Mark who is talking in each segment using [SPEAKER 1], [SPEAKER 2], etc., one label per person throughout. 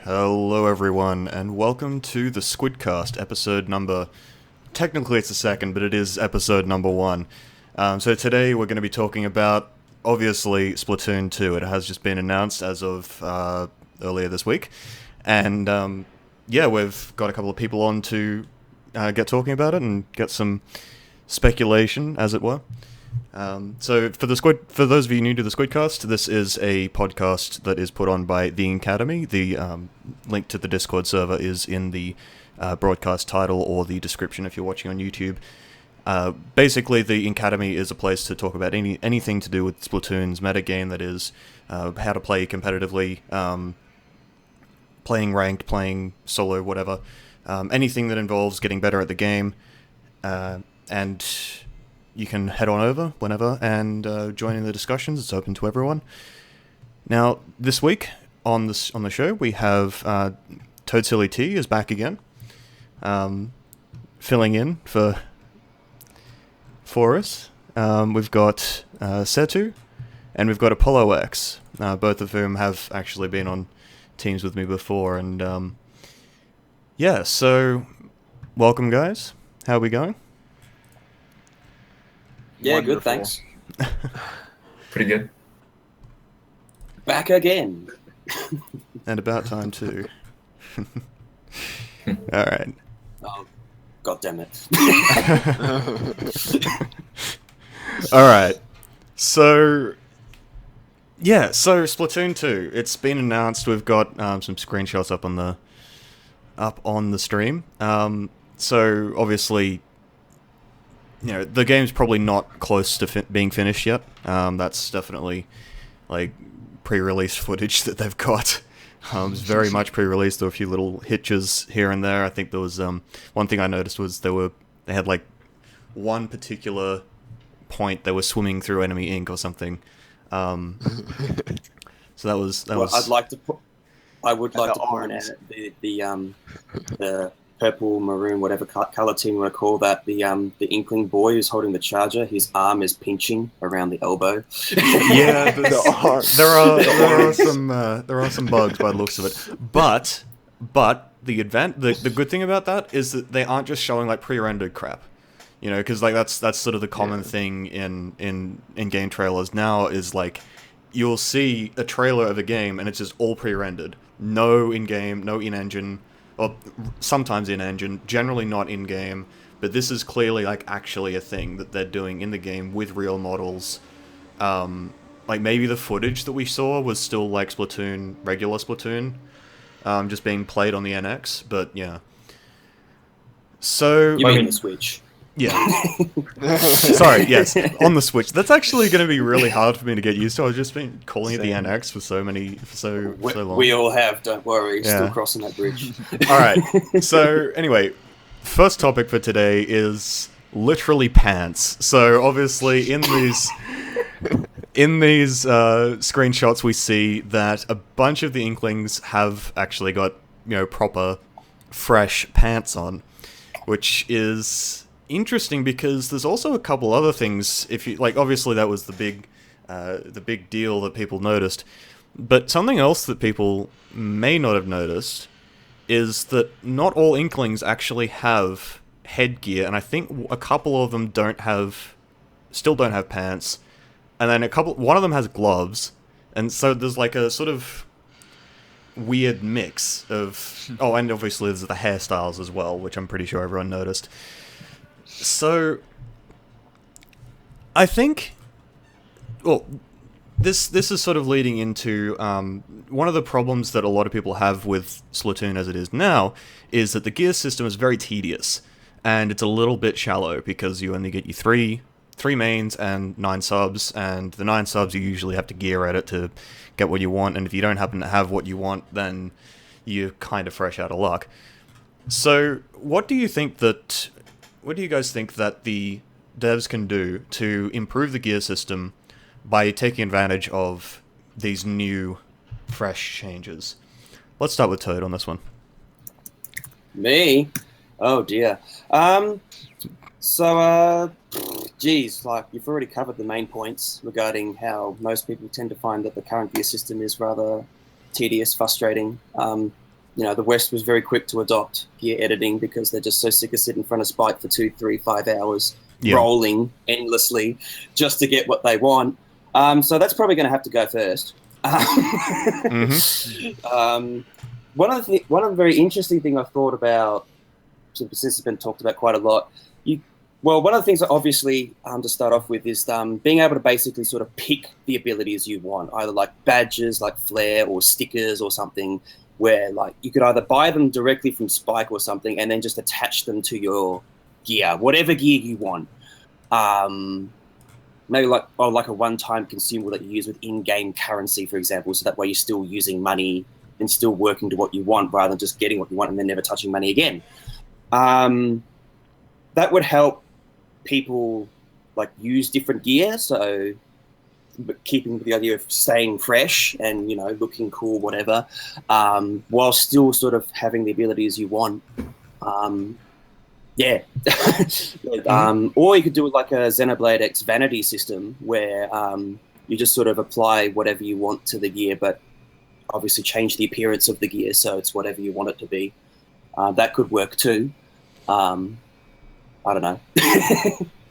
[SPEAKER 1] Hello everyone, and welcome to the Squidcast, episode number... Technically it's the second, but it is episode number 1. So today we're going to be talking about, obviously, Splatoon 2. It has just been announced as of earlier this week. And, we've got a couple of people on to get talking about it and get some speculation, as it were. So for those of you new to the Squidcast, this is a podcast that is put on by the Academy. The link to the Discord server is in the broadcast title or the description if you're watching on YouTube. Basically, the Academy is a place to talk about anything to do with Splatoon's metagame, that is, how to play competitively, playing ranked, playing solo, whatever. Anything that involves getting better at the game, and you can head on over whenever and join in the discussions. It's open to everyone. Now, this week on the show, we have Toadsili T is back again, filling in for us. We've got Setu, and we've got Apollo X, both of whom have actually been on teams with me before. And so welcome, guys. How are we going?
[SPEAKER 2] Yeah,
[SPEAKER 3] Wonderful.
[SPEAKER 2] Good, thanks.
[SPEAKER 3] Pretty good.
[SPEAKER 2] Back again.
[SPEAKER 1] And about time too. Alright.
[SPEAKER 2] Oh, God damn it.
[SPEAKER 1] Alright. So Splatoon 2. It's been announced. We've got some screenshots up on the stream. So obviously, the game's probably not close to being finished yet. That's definitely, pre-release footage that they've got. It's very much pre-released. There were a few little hitches here and there. I think there was, one thing I noticed was they had, one particular point they were swimming through enemy ink or something. So that was...
[SPEAKER 2] I would like to point out the purple, maroon, whatever color team you want to call that, the Inkling boy who's holding the charger, his arm is pinching around the elbow.
[SPEAKER 1] Yeah, there are some bugs by the looks of it. But the good thing about that is that they aren't just showing pre-rendered crap. Because that's sort of the common thing in game trailers now is you'll see a trailer of a game and it's just all pre-rendered. No in-game, no in-engine. Well, sometimes in-engine, generally not in-game, but this is clearly, actually a thing that they're doing in the game with real models. Maybe the footage that we saw was still Splatoon, regular Splatoon, just being played on the NX, but yeah. So...
[SPEAKER 2] You mean the Switch?
[SPEAKER 1] Yeah. Sorry, yes, on the Switch. That's actually going to be really hard for me to get used to. I've just been calling it the NX for so long.
[SPEAKER 2] We all have, don't worry.
[SPEAKER 1] Yeah.
[SPEAKER 2] Still crossing that bridge.
[SPEAKER 1] Alright, so anyway, first topic for today is literally pants. So obviously in these screenshots we see that a bunch of the Inklings have actually got, proper fresh pants on, which is interesting because there's also a couple other things. If you obviously that was the big deal that people noticed, but something else that people may not have noticed is that not all Inklings actually have headgear, and I think a couple of them still don't have pants, and then one of them has gloves, and so there's a sort of weird mix of and obviously there's the hairstyles as well, which I'm pretty sure everyone noticed. So, I think, this is sort of leading into one of the problems that a lot of people have with Splatoon as it is now, is that the gear system is very tedious, and it's a little bit shallow, because you only get your three mains and 9 subs, and the 9 subs you usually have to gear edit to get what you want, and if you don't happen to have what you want, then you're kind of fresh out of luck. So, what do you guys think that the devs can do to improve the gear system by taking advantage of these new, fresh changes? Let's start with Toad on this one.
[SPEAKER 2] Me? Oh dear. Geez, you've already covered the main points regarding how most people tend to find that the current gear system is rather tedious, frustrating. the West was very quick to adopt gear editing because they're just so sick of sitting in front of Spike for 2, 3, 5 hours, rolling endlessly just to get what they want. So that's probably going to have to go first. One of the very interesting thing I've thought about, since it's been talked about quite a lot, one of the things that obviously to start off with is being able to basically sort of pick the abilities you want, either like badges, like flair, or stickers or something, where like you could either buy them directly from Spike or something and then just attach them to your gear, whatever gear you want. Maybe like a one-time consumable that you use with in-game currency, for example, so that way you're still using money and still working to what you want rather than just getting what you want and then never touching money again. That would help people like use different gear, so keeping with the idea of staying fresh and looking cool, whatever, while still sort of having the abilities you want. Or you could do it like a Xenoblade X vanity system where you just sort of apply whatever you want to the gear, but obviously change the appearance of the gear so it's whatever you want it to be. That could work too. I don't know.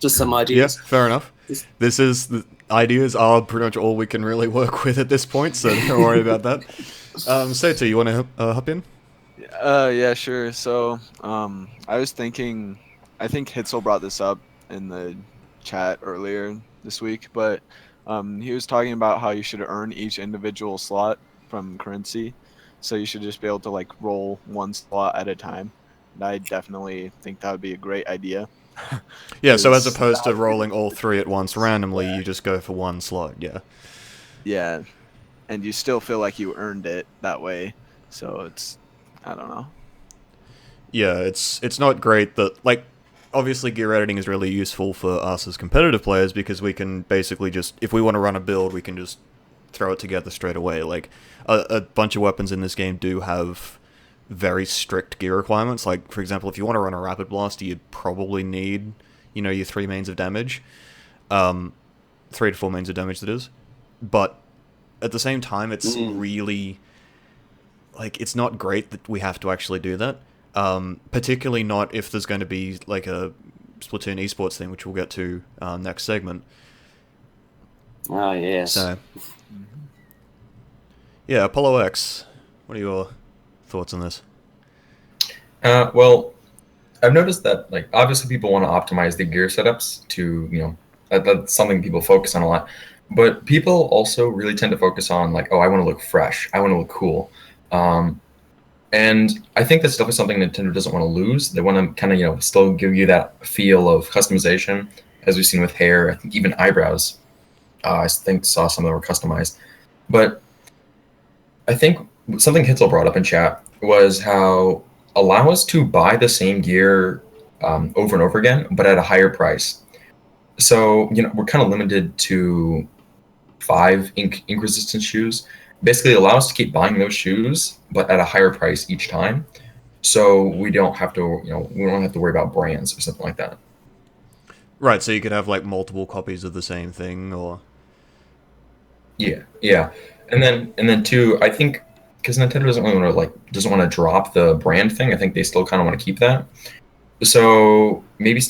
[SPEAKER 2] Just some ideas.
[SPEAKER 1] Yeah, fair enough. The ideas are pretty much all we can really work with at this point, so don't worry about that. Setu, you want to hop in?
[SPEAKER 4] Yeah, sure. So, I was thinking, I think Hitzel brought this up in the chat earlier this week, but he was talking about how you should earn each individual slot from currency, so you should just be able to like roll one slot at a time. And I definitely think that would be a great idea.
[SPEAKER 1] Yeah, so as opposed to rolling all three at once randomly, you just go for one slot,
[SPEAKER 4] Yeah, and you still feel like you earned it that way, so it's, I don't know.
[SPEAKER 1] Yeah, it's not great that, like, obviously gear editing is really useful for us as competitive players because we can basically just, if we want to run a build, we can just throw it together straight away. Like, a bunch of weapons in this game do have very strict gear requirements. Like, for example, if you want to run a rapid blaster, you'd probably need, your 3 mains of damage. 3 to 4 mains of damage, that is. But at the same time, it's really, like, it's not great that we have to actually do that. Particularly not if there's going to be, like, a Splatoon eSports thing, which we'll get to next segment.
[SPEAKER 2] Oh, yes.
[SPEAKER 1] So, yeah, Apollo X, what are your thoughts on this?
[SPEAKER 3] Well, I've noticed that, like, obviously people want to optimize the gear setups to, that's something people focus on a lot. But people also really tend to focus on, like, oh, I want to look fresh. I want to look cool. And I think that's definitely something Nintendo doesn't want to lose. They want to kind of, still give you that feel of customization, as we've seen with hair. I think even eyebrows, I think saw some that were customized. But I think something Hitzel brought up in chat was how allow us to buy the same gear over and over again, but at a higher price. So, we're kind of limited to 5 ink resistant shoes. Basically allow us to keep buying those shoes, but at a higher price each time. So we don't have to, we don't have to worry about brands or something like that.
[SPEAKER 1] Right, so you could have, like, multiple copies of the same thing, or...
[SPEAKER 3] Yeah. And then too, I think, because Nintendo doesn't want to drop the brand thing, I think they still kind of want to keep that. So maybe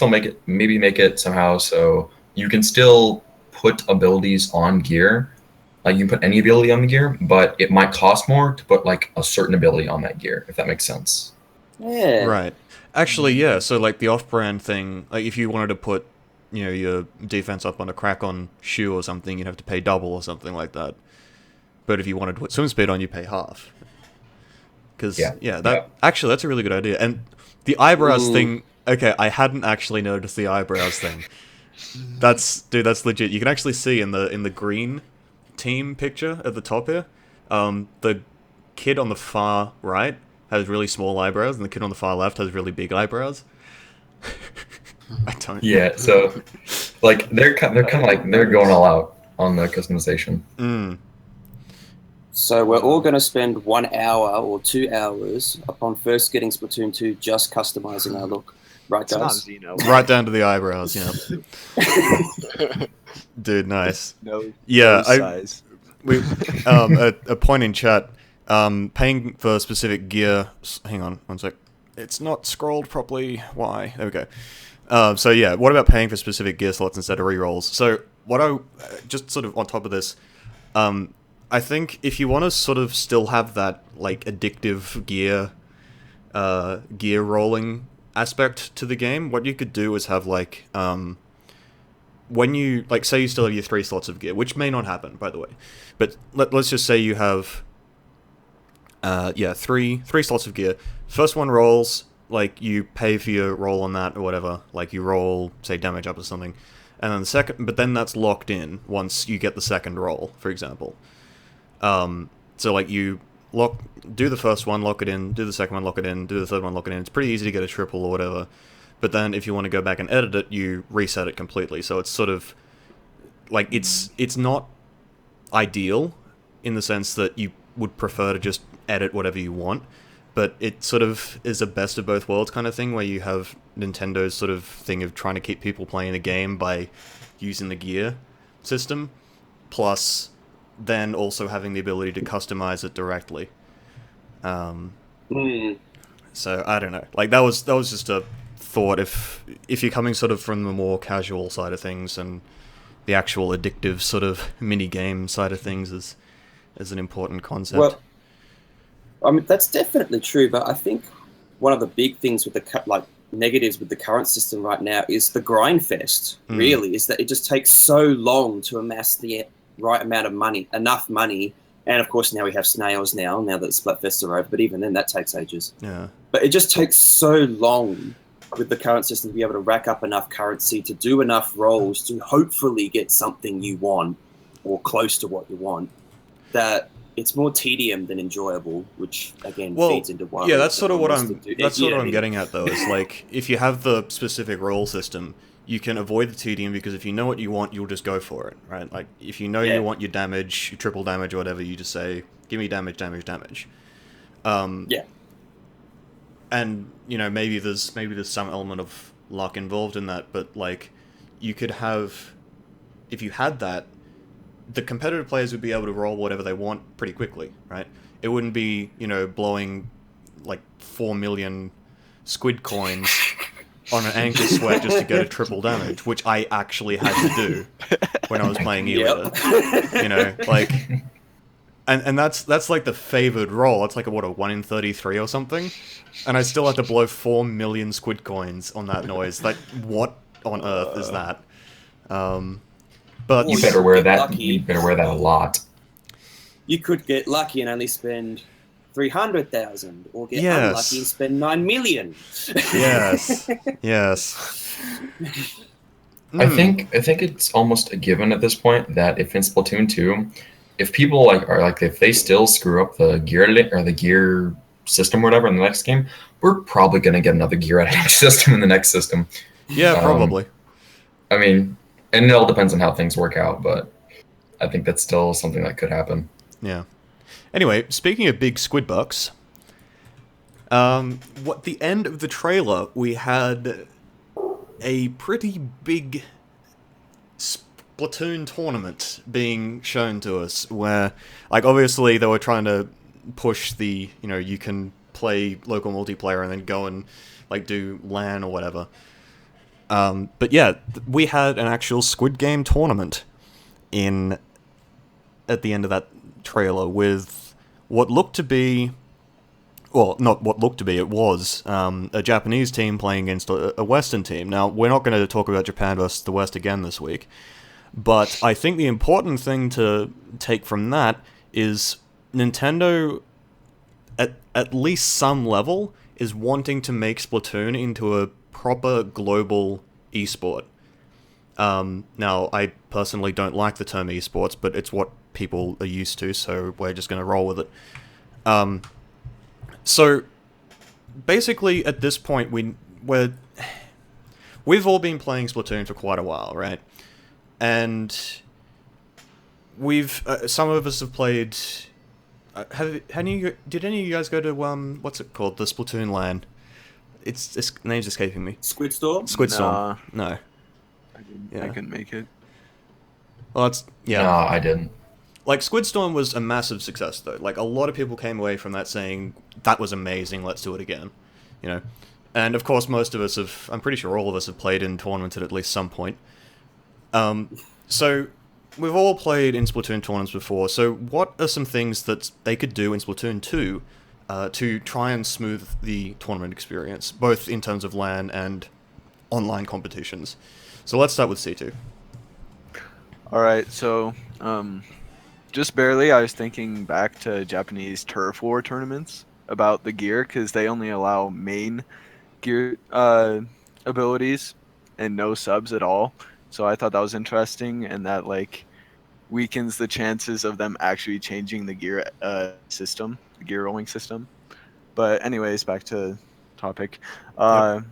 [SPEAKER 3] make it somehow so you can still put abilities on gear. Like, you can put any ability on the gear, but it might cost more to put, like, a certain ability on that gear, if that makes sense.
[SPEAKER 2] Yeah.
[SPEAKER 1] Right. Actually, yeah, so, like, the off-brand thing, like, if you wanted to put, your defense up on a crack-on shoe or something, you'd have to pay double or something like that. But if you wanted to put swim speed on, you pay half. Because, actually, that's a really good idea. And the eyebrows thing, okay, I hadn't actually noticed the eyebrows thing. That's legit. You can actually see in the green team picture at the top here, the kid on the far right has really small eyebrows, and the kid on the far left has really big eyebrows. I don't.
[SPEAKER 3] Yeah, so like they're kind of like they're going all out on the customization.
[SPEAKER 2] So we're all going to spend 1 hour or 2 hours upon first getting Splatoon 2 just customizing our look, right, guys?
[SPEAKER 1] Right down to the eyebrows, yeah. Dude, nice.
[SPEAKER 4] No
[SPEAKER 1] yeah,
[SPEAKER 4] size.
[SPEAKER 1] a point in chat. Paying for specific gear. Hang on, one sec. It's not scrolled properly. Why? There we go. So yeah, what about paying for specific gear slots instead of rerolls? So what I just sort of on top of this, I think if you want to sort of still have that like addictive gear rolling aspect to the game, what you could do is have like when you like say you still have your 3 slots of gear, which may not happen by the way, but let's just say you have three slots of gear. First one rolls, like you pay for your roll on that or whatever, like you roll say damage up or something, and then the second, but then that's locked in once you get the second roll, for example. So like you do the first one, lock it in, do the second one, lock it in, do the third one, lock it in. It's pretty easy to get a triple or whatever. But then if you want to go back and edit it, you reset it completely. So it's sort of like it's not ideal in the sense that you would prefer to just edit whatever you want, but it sort of is a best of both worlds kind of thing where you have Nintendo's sort of thing of trying to keep people playing the game by using the gear system, plus then also having the ability to customize it directly. So I don't know. Like that was just a thought. If you're coming sort of from the more casual side of things and the actual addictive sort of mini game side of things is an important concept.
[SPEAKER 2] Well, I mean that's definitely true, but I think one of the big things with the negatives with the current system right now is the grind fest. Really, is that it just takes so long to amass the right amount of money, enough money, and of course now we have snails now that Splatfests are over, but even then that takes ages.
[SPEAKER 1] Yeah.
[SPEAKER 2] But it just takes so long with the current system to be able to rack up enough currency to do enough rolls to hopefully get something you want or close to what you want, that it's more tedium than enjoyable, which again feeds into why.
[SPEAKER 1] Yeah, that's sort of what I'm getting at though, is like if you have the specific roll system, you can avoid the tedium because if you know what you want, you'll just go for it, right? Like if you know you want your damage, your triple damage or whatever, you just say, give me damage. And you know maybe there's some element of luck involved in that, but like you could have, if you had that, the competitive players would be able to roll whatever they want pretty quickly, right? It wouldn't be blowing like 4 million squid coins on an anchor sweat just to get a triple damage, which I actually had to do when I was playing E-Leader. Like, and that's like the favored roll. It's like a 1 in 33 or something, and I still had to blow 4 million squid coins on that noise. Like, what on earth is that? But
[SPEAKER 3] you better wear that. You better wear that a lot.
[SPEAKER 2] You could get lucky and only spend 300,000, or get unlucky and spend 9 million.
[SPEAKER 1] Yes.
[SPEAKER 3] I think it's almost a given at this point that if in Splatoon 2, if people if they still screw up the gear system or whatever in the next game, we're probably gonna get another gear editing system in the next system.
[SPEAKER 1] Yeah, probably.
[SPEAKER 3] I mean, and it all depends on how things work out, but I think that's still something that could happen.
[SPEAKER 1] Yeah. Anyway, speaking of big squid bucks, the end of the trailer, we had a pretty big Splatoon tournament being shown to us, where, like, obviously they were trying to push the, you can play local multiplayer and then go and, like, do LAN or whatever. But yeah, we had an actual Squid Game tournament at the end of that trailer with what looked to be, well, not what looked to be, it was a Japanese team playing against a Western team. Now, we're not going to talk about Japan versus the West again this week, but I think the important thing to take from that is Nintendo, at least some level, is wanting to make Splatoon into a proper global esport. Now, I personally don't like the term esports, but it's what people are used to, so we're just going to roll with it. So, basically, at this point, we've all been playing Splatoon for quite a while, right? And some of us have played. Did any of you guys go to what's it called, the Splatoon LAN? Its name's escaping me.
[SPEAKER 2] Squidstorm?
[SPEAKER 1] No.
[SPEAKER 4] I couldn't make it.
[SPEAKER 1] Well, that's
[SPEAKER 3] No, I didn't.
[SPEAKER 1] Like, Squidstorm was a massive success, though. Like, a lot of people came away from that saying, that was amazing, let's do it again. You know? And, of course, most of us have... I'm pretty sure all of us have played in tournaments at least some point. So, we've all played in Splatoon tournaments before, so what are some things that they could do in Splatoon 2 to try and smooth the tournament experience, both in terms of LAN and online competitions? So let's start with Setu.
[SPEAKER 4] Alright, so, just barely, I was thinking back to Japanese turf war tournaments about the gear, because they only allow main gear abilities and no subs at all. So I thought that was interesting, and that like weakens the chances of them actually changing the gear system, the gear rolling system. But anyways, back to topic. So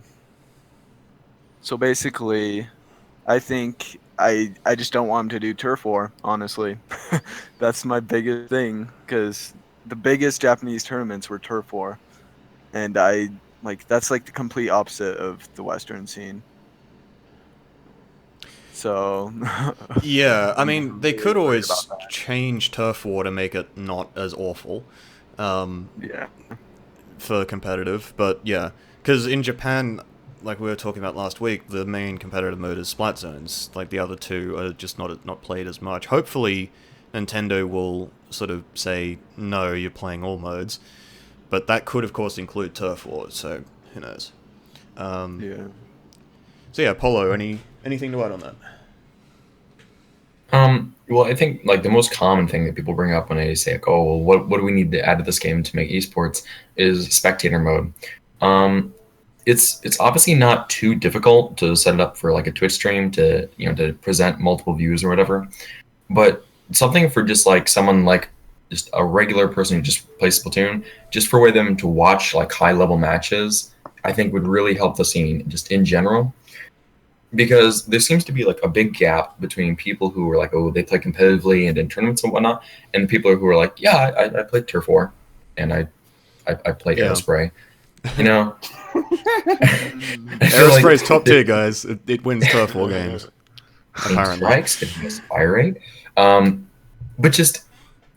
[SPEAKER 4] basically, I think I just don't want them to do turf war. Honestly, that's my biggest thing, because the biggest Japanese tournaments were turf war, and that's like the complete opposite of the Western scene. So
[SPEAKER 1] yeah, I mean, they could always change turf war to make it not as awful.
[SPEAKER 4] Yeah.
[SPEAKER 1] For competitive, but yeah, because in Japan, like we were talking about last week, the main competitive mode is Splat Zones. Like the other two are just not played as much. Hopefully, Nintendo will sort of say no, you're playing all modes, but that could of course include turf war. So who knows?
[SPEAKER 4] Yeah.
[SPEAKER 1] So yeah, Polo, anything to add on that?
[SPEAKER 3] Well, I think like the most common thing that people bring up when they say, like, "Oh, well, what do we need to add to this game to make esports?" is spectator mode. It's obviously not too difficult to set it up for like a Twitch stream to to present multiple views or whatever, but something for just like someone like just a regular person who just plays Splatoon, just for them to watch like high level matches, I think would really help the scene just in general. Because there seems to be like a big gap between people who are like, oh, they play competitively and in tournaments and whatnot, and people who are like, yeah, I played Turf War, and I played Aerospray.
[SPEAKER 1] Aerospray's top tier, guys. It wins Turf War games. Apparently.
[SPEAKER 3] Strikes, it was fire rate. But just,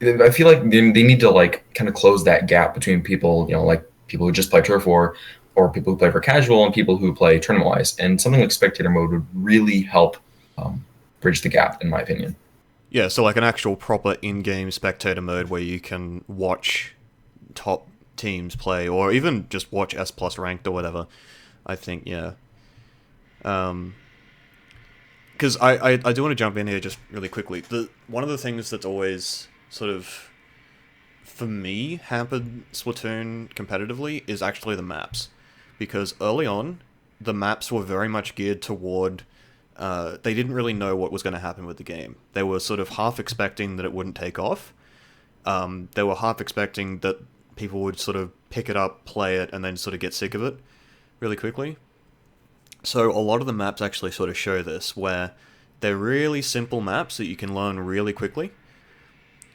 [SPEAKER 3] I feel like they need to like kind of close that gap between people, like people who just play Turf War, or people who play for casual, and people who play tournament-wise. And something like spectator mode would really help bridge the gap, in my opinion.
[SPEAKER 1] Yeah, so like an actual proper in-game spectator mode where you can watch top teams play, or even just watch S+ ranked or whatever. I think, yeah. Because I do want to jump in here just really quickly. One of the things that's always sort of, for me, hampered Splatoon competitively is actually the maps. Because early on, the maps were very much geared toward... they didn't really know what was going to happen with the game. They were sort of half expecting that it wouldn't take off. They were half expecting that people would sort of pick it up, play it, and then sort of get sick of it really quickly. So a lot of the maps actually sort of show this, where they're really simple maps that you can learn really quickly.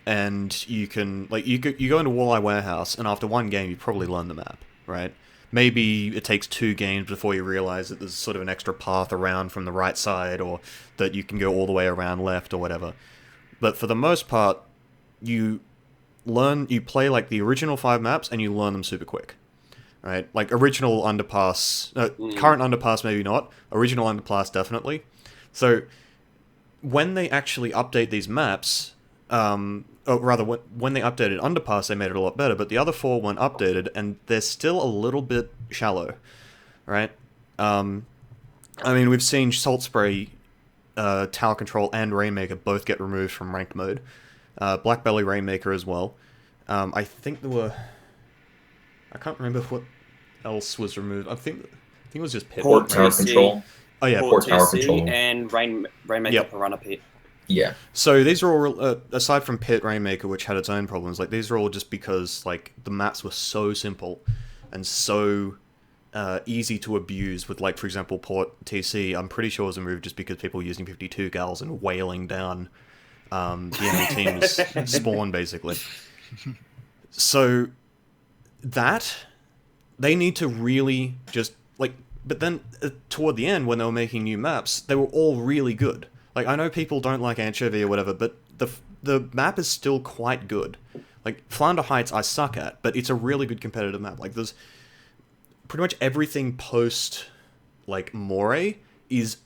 [SPEAKER 1] And you can... like, you go into Walleye Warehouse, and after one game, you probably learn the map, right? Maybe it takes 2 games before you realize that there's sort of an extra path around from the right side, or that you can go all the way around left, or whatever. But for the most part, you play like the original 5 maps, and you learn them super quick. Right? Like original underpass, current underpass maybe not, original underpass definitely. So when they actually update these maps, or rather, when they updated Underpass, they made it a lot better, but the other 4 weren't updated, and they're still a little bit shallow, right? I mean, we've seen Salt Spray, Tower Control, and Rainmaker both get removed from ranked mode. Black Belly Rainmaker as well. I think there were... I can't remember what else was removed. I think it was just Pit.
[SPEAKER 3] Port Tower Control.
[SPEAKER 1] Oh yeah,
[SPEAKER 2] Port
[SPEAKER 3] Tower
[SPEAKER 2] TC
[SPEAKER 3] Control.
[SPEAKER 2] And Rainmaker Piranha Pit.
[SPEAKER 3] Yeah.
[SPEAKER 1] So these are all, aside from Pit Rainmaker, which had its own problems, like these are all just because like the maps were so simple and so easy to abuse with, like, for example, Port TC, I'm pretty sure was removed just because people were using 52 gals and wailing down the enemy team's spawn, basically. So that, they need to really just, like, but then toward the end, when they were making new maps, they were all really good. Like, I know people don't like Anchovy or whatever, but the map is still quite good. Like, Flounder Heights I suck at, but it's a really good competitive map. Like, there's pretty much everything post, like, Moray is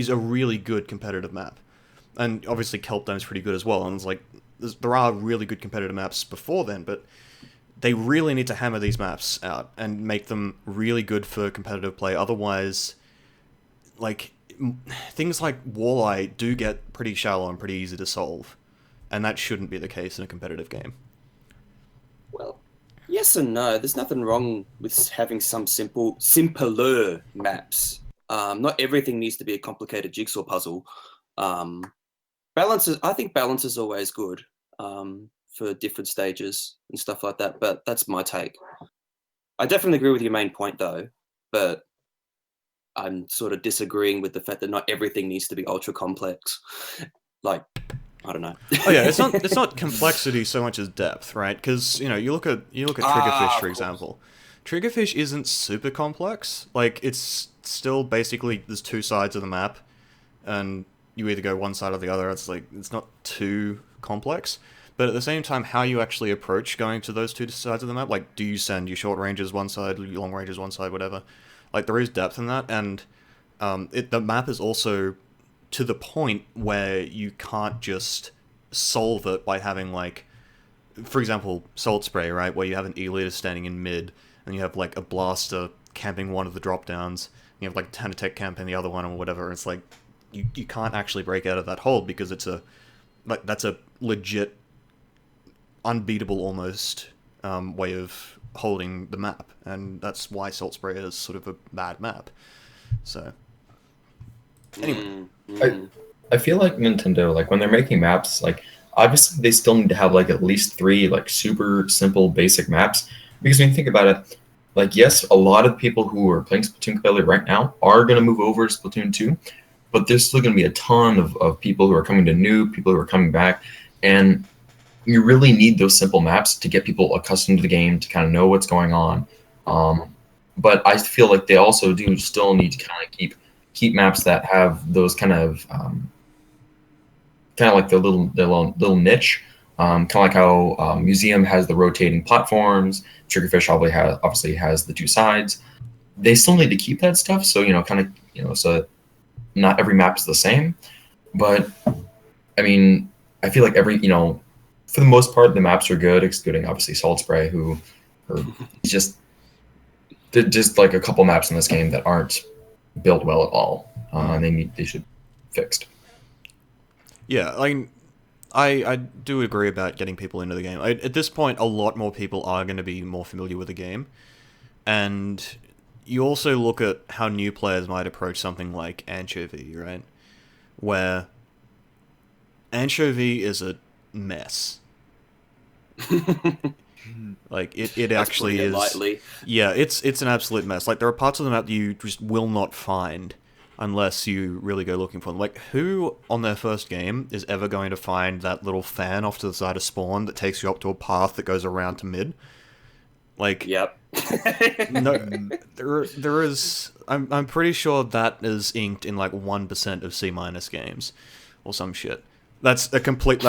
[SPEAKER 1] a really good competitive map. And obviously Kelpdome's pretty good as well, and it's like, there are really good competitive maps before then, but they really need to hammer these maps out and make them really good for competitive play. Otherwise, like, things like Walleye do get pretty shallow and pretty easy to solve, and that shouldn't be the case in a competitive game.
[SPEAKER 2] Well, yes and no. There's nothing wrong with having some simpler maps. Not everything needs to be a complicated jigsaw puzzle. I think balance is always good for different stages and stuff like that, but that's my take. I definitely agree with your main point, though, but I'm sort of disagreeing with the fact that not everything needs to be ultra complex. Like, I don't know.
[SPEAKER 1] Oh yeah, it's not complexity so much as depth, right? Because you look at Triggerfish, for example. Triggerfish isn't super complex. Like, it's still basically there's two sides of the map, and you either go one side or the other. It's like it's not too complex, but at the same time, how you actually approach going to those two sides of the map, like, do you send your short ranges one side, your long ranges one side, whatever? Like, there is depth in that, and the map is also to the point where you can't just solve it by having, like, for example, Salt Spray, right, where you have an E-leader standing in mid, and you have, like, a blaster camping one of the drop-downs, you have, like, Tanatech camping the other one, or whatever. It's like, you can't actually break out of that hold, because that's a legit, unbeatable, almost, way of holding the map, and that's why Salt Spray is sort of a bad map. So, anyway.
[SPEAKER 3] I feel like Nintendo, like, when they're making maps, like, obviously they still need to have, like, at least 3, like, super simple basic maps, because when you think about it, like, yes, a lot of people who are playing Splatoon competitively right now are going to move over to Splatoon 2, but there's still going to be a ton of people who are coming to Noob, people who are coming back, and you really need those simple maps to get people accustomed to the game, to kind of know what's going on. But I feel like they also do still need to kind of keep maps that have those kind of like their little niche. Kind of like how Museum has the rotating platforms, Triggerfish obviously has the two sides. They still need to keep that stuff, so so not every map is the same. But I mean, I feel like for the most part, the maps are good, excluding obviously Salt Spray, who are just like a couple maps in this game that aren't built well at all. They should be fixed.
[SPEAKER 1] Yeah, I do agree about getting people into the game. At this point, a lot more people are going to be more familiar with the game, and you also look at how new players might approach something like Anchovy, right? Where Anchovy is a mess. Like, it actually is. Lightly. Yeah, it's an absolute mess. Like, there are parts of the map that you just will not find unless you really go looking for them. Like, who on their first game is ever going to find that little fan off to the side of spawn that takes you up to a path that goes around to mid? Like,
[SPEAKER 2] yep.
[SPEAKER 1] No, there is. I'm pretty sure that is inked in like 1% of C- games, or some shit. That's complete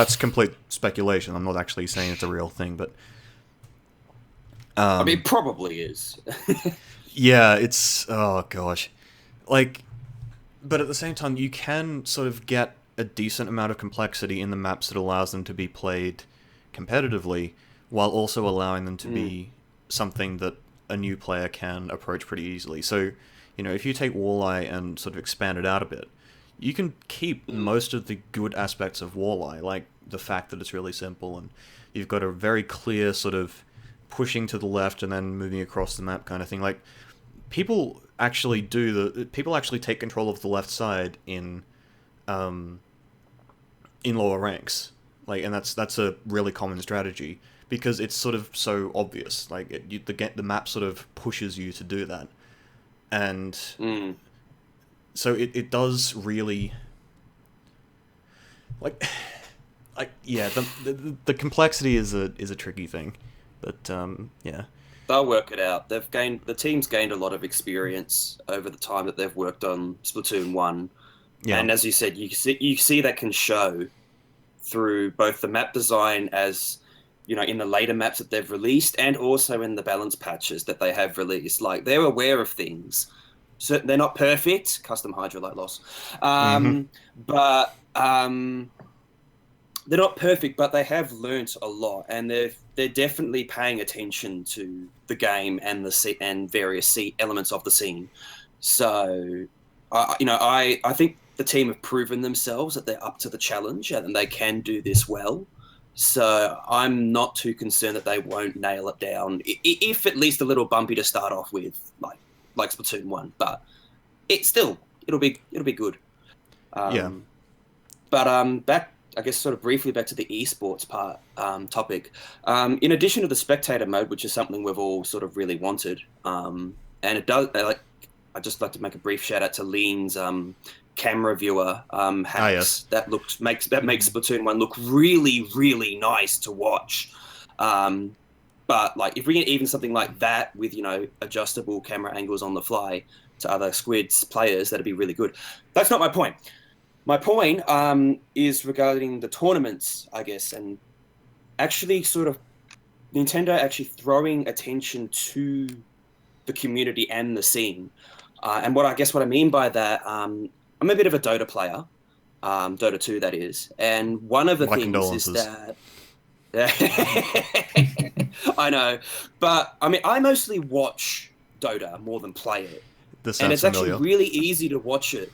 [SPEAKER 1] speculation. I'm not actually saying it's a real thing, but
[SPEAKER 2] I mean, probably is.
[SPEAKER 1] Yeah, it's, oh gosh, like, but at the same time, you can sort of get a decent amount of complexity in the maps that allows them to be played competitively, while also allowing them to be something that a new player can approach pretty easily. So, if you take Walleye and sort of expand it out a bit, you can keep most of the good aspects of Walleye, like the fact that it's really simple, and you've got a very clear sort of pushing to the left and then moving across the map kind of thing. Like, people actually take control of the left side in lower ranks, like, and that's a really common strategy because it's sort of so obvious. Like, the map sort of pushes you to do that, and so it does really, like yeah, the complexity is a tricky thing, but yeah.
[SPEAKER 2] They'll work it out. The team's gained a lot of experience over the time that they've worked on Splatoon 1. Yeah. And as you said, you see that can show through both the map design as, in the later maps that they've released and also in the balance patches that they have released. Like, they're aware of things. So they're not perfect, custom hydrolite loss. But they're not perfect, but they have learnt a lot, and they're definitely paying attention to the game and and various elements of the scene. So, I think the team have proven themselves that they're up to the challenge and they can do this well. So I'm not too concerned that they won't nail it down, if at least a little bumpy to start off with, like Splatoon 1. But it'll be good. But back, I guess, sort of briefly back to the esports topic. In addition to the spectator mode, which is something we've all sort of really wanted, and it does. I'd just like to make a brief shout out to Lean's camera viewer hacks that makes Splatoon 1 look really, really nice to watch. But like, if we get even something like that with, adjustable camera angles on the fly to other Squid's players, that'd be really good. That's not my point. My point is regarding the tournaments, I guess, and actually sort of Nintendo actually throwing attention to the community and the scene. And what I mean by that, I'm a bit of a Dota player, Dota 2 that is, and one of the things is that I know, but I mean, I mostly watch Dota more than play it, and it's
[SPEAKER 1] familiar.
[SPEAKER 2] actually really easy to watch it,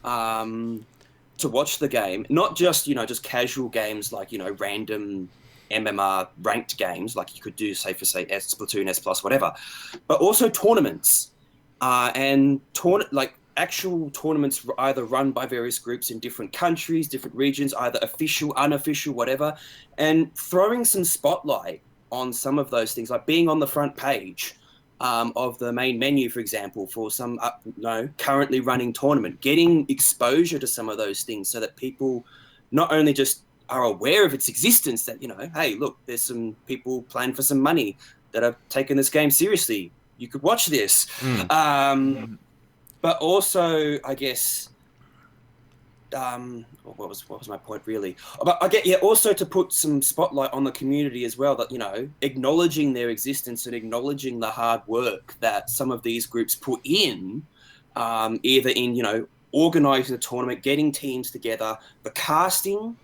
[SPEAKER 2] to watch the game, not just just casual games like random MMR ranked games like you could do, say Splatoon, S+, whatever, but also tournaments. And actual tournaments either run by various groups in different countries, different regions, either official, unofficial, whatever, and throwing some spotlight on some of those things, like being on the front page of the main menu, for example, for some currently running tournament, getting exposure to some of those things so that people not only just are aware of its existence, that, hey, look, there's some people playing for some money that are taking this game seriously. You could watch this. But also, I guess, what was my point really? But I get, also to put some spotlight on the community as well, that, acknowledging their existence and acknowledging the hard work that some of these groups put in, either in, organizing the tournament, getting teams together, the casting.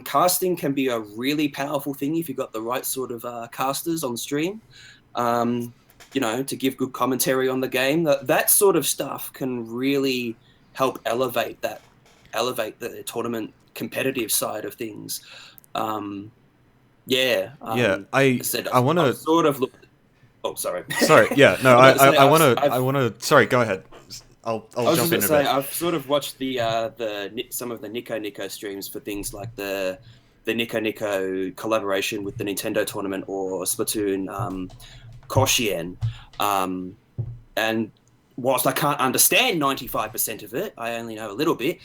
[SPEAKER 2] Casting can be a really powerful thing if you've got the right sort of casters on stream. To give good commentary on the game, that sort of stuff can really help elevate the tournament competitive side of things. I want to sort of look. Oh, sorry.
[SPEAKER 1] Sorry. Yeah. No. I want to. Sorry. Go ahead. I'll jump in a bit.
[SPEAKER 2] I've sort of watched some of the Nico streams for things like the Nico collaboration with the Nintendo tournament or Splatoon. Koshien, and whilst I can't understand 95% of it, I only know a little bit,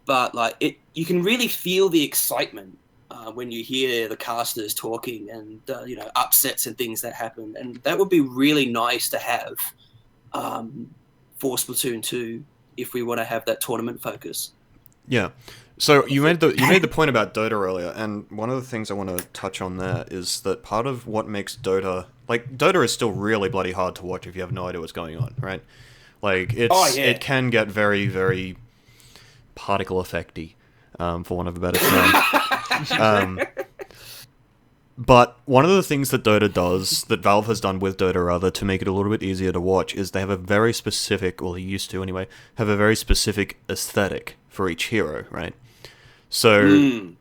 [SPEAKER 2] but you can really feel the excitement when you hear the casters talking and upsets and things that happen, and that would be really nice to have for Splatoon 2 if we want to have that tournament focus.
[SPEAKER 1] Yeah. So you made the point about Dota earlier, and one of the things I want to touch on there is that part of what makes Dota is still really bloody hard to watch if you have no idea what's going on, right? It can get very, very particle effecty, for want of a better term. But one of the things that Dota does, that Valve has done with Dota rather, to make it a little bit easier to watch, is they have a very specific, well, they used to anyway, have a very specific aesthetic for each hero, right? So, I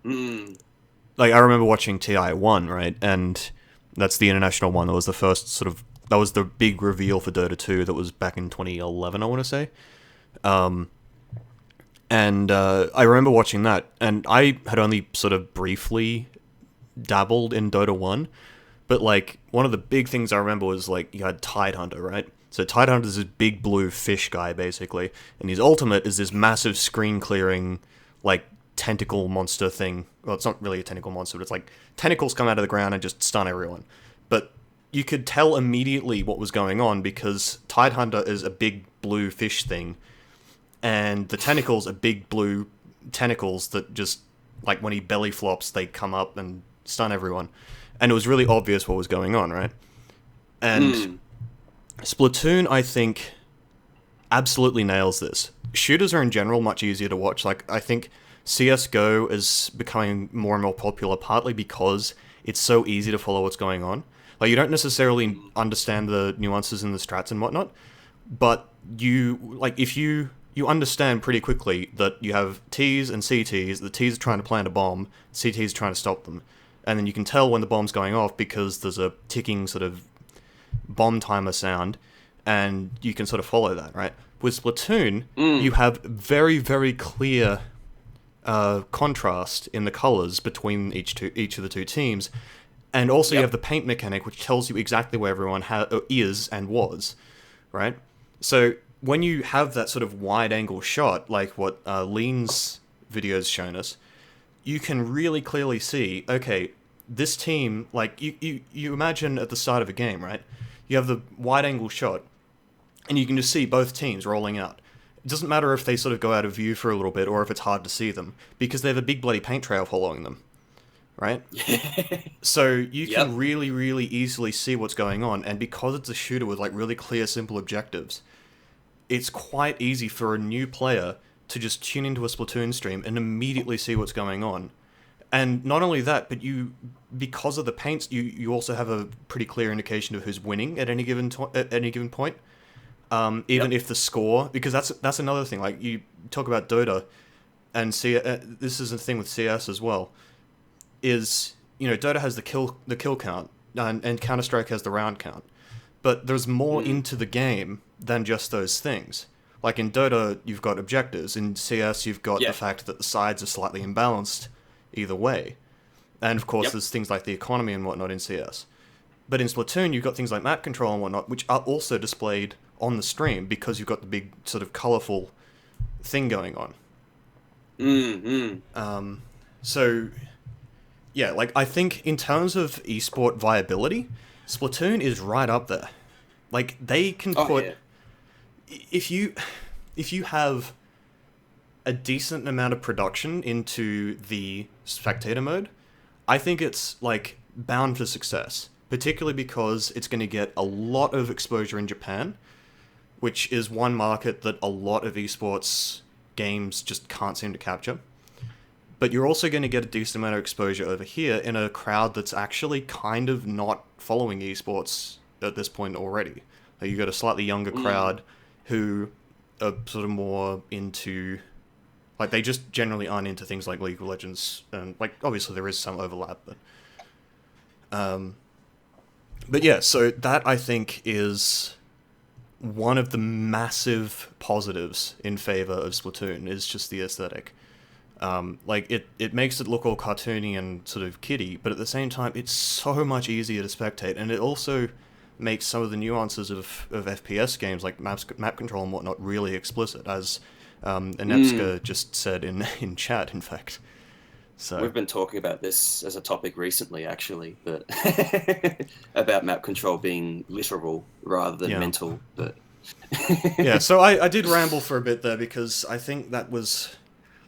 [SPEAKER 1] remember watching TI1, right? And that's the international one. That was the first that was the big reveal for Dota 2 that was back in 2011, I want to say. And I remember watching that, and I had only sort of briefly dabbled in Dota 1, but one of the big things I remember was you had Tidehunter, right? So Tidehunter is this big blue fish guy, basically, and his ultimate is this massive screen clearing tentacle monster thing. Well, it's not really a tentacle monster, but it's tentacles come out of the ground and just stun everyone. But you could tell immediately what was going on because Tidehunter is a big blue fish thing, and the tentacles are big blue tentacles that just like when he belly flops, they come up and stun everyone, and it was really obvious what was going on, right? And Splatoon, I think, absolutely nails this. Shooters are in general much easier to watch. Like, I think CS:GO is becoming more and more popular, partly because it's so easy to follow what's going on. Like, you don't necessarily understand the nuances and the strats and whatnot, but if you understand pretty quickly that you have Ts and CTs, the Ts are trying to plant a bomb, CTs are trying to stop them. And then you can tell when the bomb's going off because there's a ticking sort of bomb timer sound, and you can sort of follow that, right? With Splatoon, you have very, very clear contrast in the colors between each of the two teams, and also you have the paint mechanic, which tells you exactly where everyone is and was, right? So when you have that sort of wide-angle shot, like what Lean's video's shown us, you can really clearly see, okay, this team, like, you imagine at the start of a game, right? You have the wide-angle shot, and you can just see both teams rolling out. It doesn't matter if they sort of go out of view for a little bit, or if it's hard to see them, because they have a big bloody paint trail following them, right? So you can really, really easily see what's going on, and because it's a shooter with, like, really clear, simple objectives, it's quite easy for a new player to just tune into a Splatoon stream and immediately see what's going on. And not only that, but because of the paints, you also have a pretty clear indication of who's winning at any given point. Even if the score, because that's another thing. Like, you talk about Dota, and this is a thing with CS as well. Is, Dota has the kill count, and Counter-Strike has the round count, but there's more into the game than just those things. Like in Dota, you've got objectives. In CS, you've got the fact that the sides are slightly imbalanced either way. And of course, there's things like the economy and whatnot in CS. But in Splatoon, you've got things like map control and whatnot, which are also displayed on the stream because you've got the big sort of colourful thing going on. So, yeah, like, I think in terms of esport viability, Splatoon is right up there. Like, they can if you have a decent amount of production into the spectator mode, I think it's, like, bound for success, particularly because it's going to get a lot of exposure in Japan, which is one market that a lot of esports games just can't seem to capture. But you're also going to get a decent amount of exposure over here in a crowd that's actually kind of not following esports at this point already. Like, you've got a slightly younger crowd who are sort of more into... Like, they just generally aren't into things like League of Legends. And, like, obviously there is some overlap, but... But yeah, so that, I think, is one of the massive positives in favor of Splatoon, is just the aesthetic. Like, it makes it look all cartoony and sort of kiddie, but at the same time, it's so much easier to spectate, and it also makes some of the nuances of FPS games, like map control and whatnot, really explicit, as Anepska just said in chat, in fact. So
[SPEAKER 2] we've been talking about this as a topic recently, actually, but about map control being literal rather than mental. But
[SPEAKER 1] yeah, so I did ramble for a bit there because I think that was,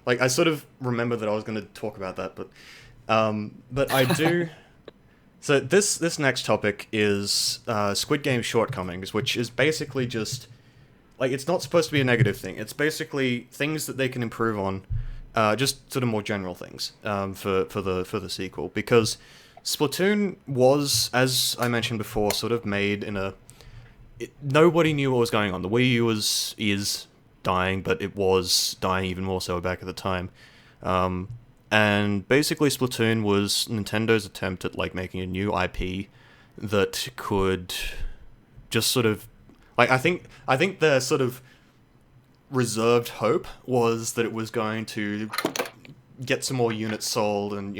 [SPEAKER 1] like, I sort of remember that I was going to talk about that, but I do. So this next topic is Squid Game Shortcomings, which is basically just, like, it's not supposed to be a negative thing. It's basically things that they can improve on. Just sort of more general things for the sequel, because Splatoon was, as I mentioned before, sort of made in a... nobody knew what was going on. The Wii U is dying, but it was dying even more so back at the time. And basically Splatoon was Nintendo's attempt at, like, making a new IP that could just sort of... like, I think their sort of reserved hope was that it was going to get some more units sold and,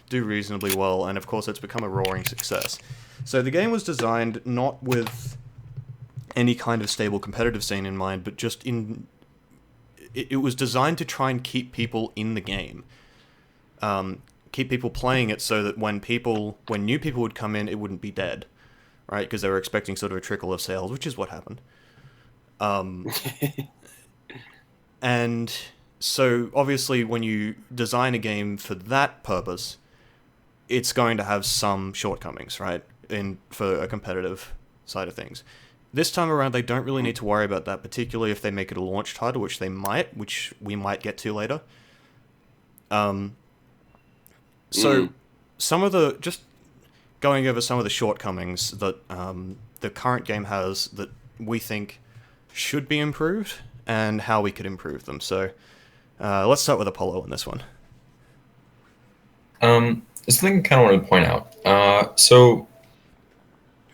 [SPEAKER 1] do reasonably well, and of course it's become a roaring success. So the game was designed not with any kind of stable competitive scene in mind, but just it was designed to try and keep people in the game. Keep people playing it so that when new people would come in, it wouldn't be dead, right? Because they were expecting sort of a trickle of sales, which is what happened. And So obviously, when you design a game for that purpose, it's going to have some shortcomings, right? For a competitive side of things. This time around, they don't really need to worry about that, particularly if they make it a launch title, which we might get to later. So some of just going over some of the shortcomings that the current game has that we think should be improved and how we could improve them. So let's start with Apollo on this one.
[SPEAKER 3] Something I kind of wanted to point out. So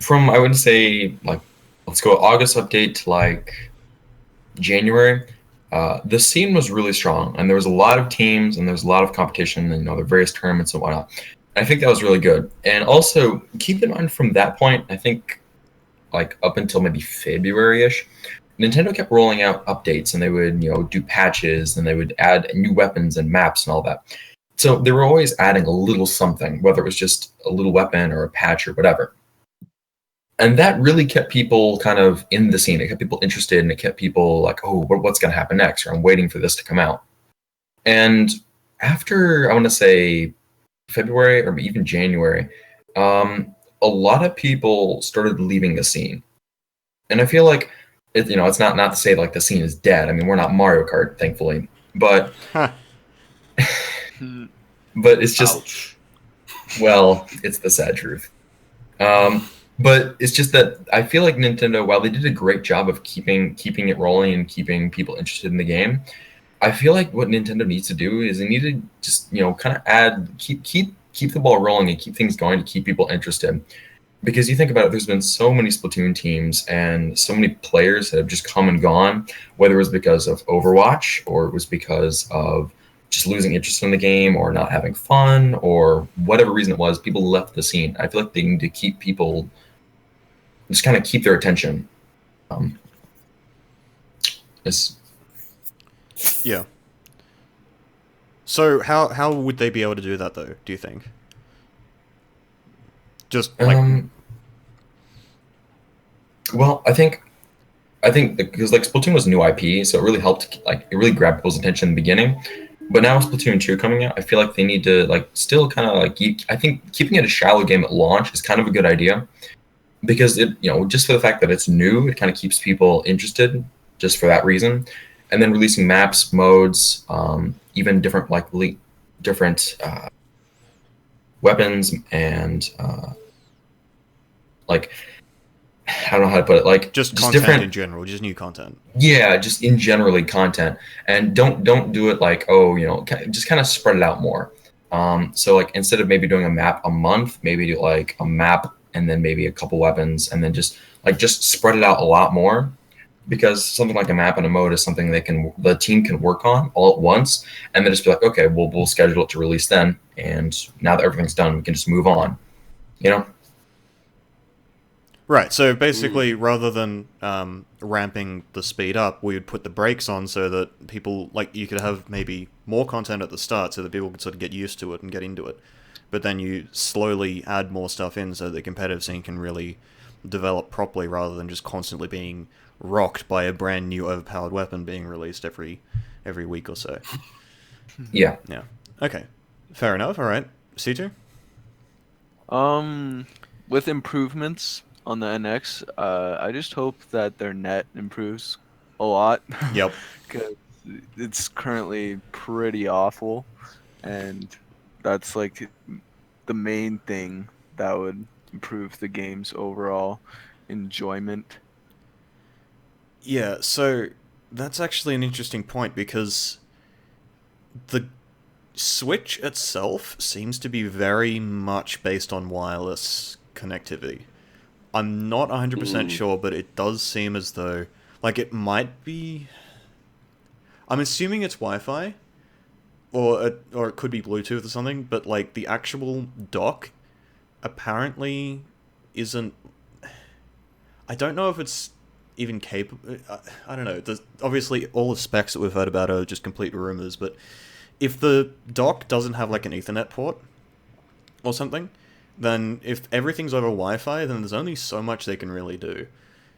[SPEAKER 3] from, I would say, like, let's go August update to like January. The scene was really strong, and there was a lot of teams, and there was a lot of competition, and the various tournaments and whatnot. And I think that was really good. And also keep in mind from that point, I think like up until maybe February-ish, Nintendo kept rolling out updates, and they would do patches, and they would add new weapons and maps and all that. So they were always adding a little something, whether it was just a little weapon or a patch or whatever. And that really kept people kind of in the scene. It kept people interested, and it kept people like, oh, what's going to happen next? Or I'm waiting for this to come out. And after, I want to say, February or even January, a lot of people started leaving the scene. And I feel like, it's not to say like the scene is dead. I mean, we're not Mario Kart, thankfully. But... But it's just,
[SPEAKER 2] Ouch.
[SPEAKER 3] Well, it's the sad truth. But it's just that I feel like Nintendo, while they did a great job of keeping it rolling and keeping people interested in the game, I feel like what Nintendo needs to do is they need to just kind of keep the ball rolling and keep things going to keep people interested. Because you think about it, there's been so many Splatoon teams and so many players that have just come and gone, whether it was because of Overwatch or it was because of just losing interest in the game or not having fun or whatever reason it was, people left the scene. I feel like they need to keep people, just kind of keep their attention.
[SPEAKER 1] Yeah. So how would they be able to do that though, do you think? Just like
[SPEAKER 3] well, I think because like Splatoon was a new IP, so it really helped, like it really grabbed people's attention in the beginning. But now with Splatoon 2 coming out, I feel like they need to like still kind of like I think keeping it a shallow game at launch is kind of a good idea, because it just for the fact that it's new, it kind of keeps people interested just for that reason. And then releasing maps, modes, even different different weapons and like I don't know how to put it, like
[SPEAKER 1] just content
[SPEAKER 3] different
[SPEAKER 1] in general, just new content.
[SPEAKER 3] Yeah, just in generally content, and don't do it like just kind of spread it out more. So like instead of maybe doing a map a month, maybe do like a map and then maybe a couple weapons, and then just spread it out a lot more. Because something like a map and a mode is something the team can work on all at once, and then just be like, okay, we'll schedule it to release then, and now that everything's done, we can just move on.
[SPEAKER 1] Right, so basically, rather than ramping the speed up, we would put the brakes on so that people, like, you could have maybe more content at the start so that people could sort of get used to it and get into it. But then you slowly add more stuff in so the competitive scene can really develop properly rather than just constantly being rocked by a brand new overpowered weapon being released every week or so.
[SPEAKER 3] Yeah.
[SPEAKER 1] Yeah. Okay. Fair enough. All right. Setu?
[SPEAKER 4] With improvements on the NX, I just hope that their net improves a lot.
[SPEAKER 1] Yep.
[SPEAKER 4] Because it's currently pretty awful, and that's like the main thing that would improve the game's overall enjoyment.
[SPEAKER 1] Yeah, so that's actually an interesting point because the Switch itself seems to be very much based on wireless connectivity. I'm not 100% sure, but it does seem as though, like, it might be... I'm assuming it's Wi-Fi, or it could be Bluetooth or something, but, like, the actual dock apparently isn't... I don't know if it's even capable... I don't know. Obviously, all the specs that we've heard about are just complete rumors, but if the dock doesn't have, like, an Ethernet port or something, then if everything's over Wi-Fi, then there's only so much they can really do.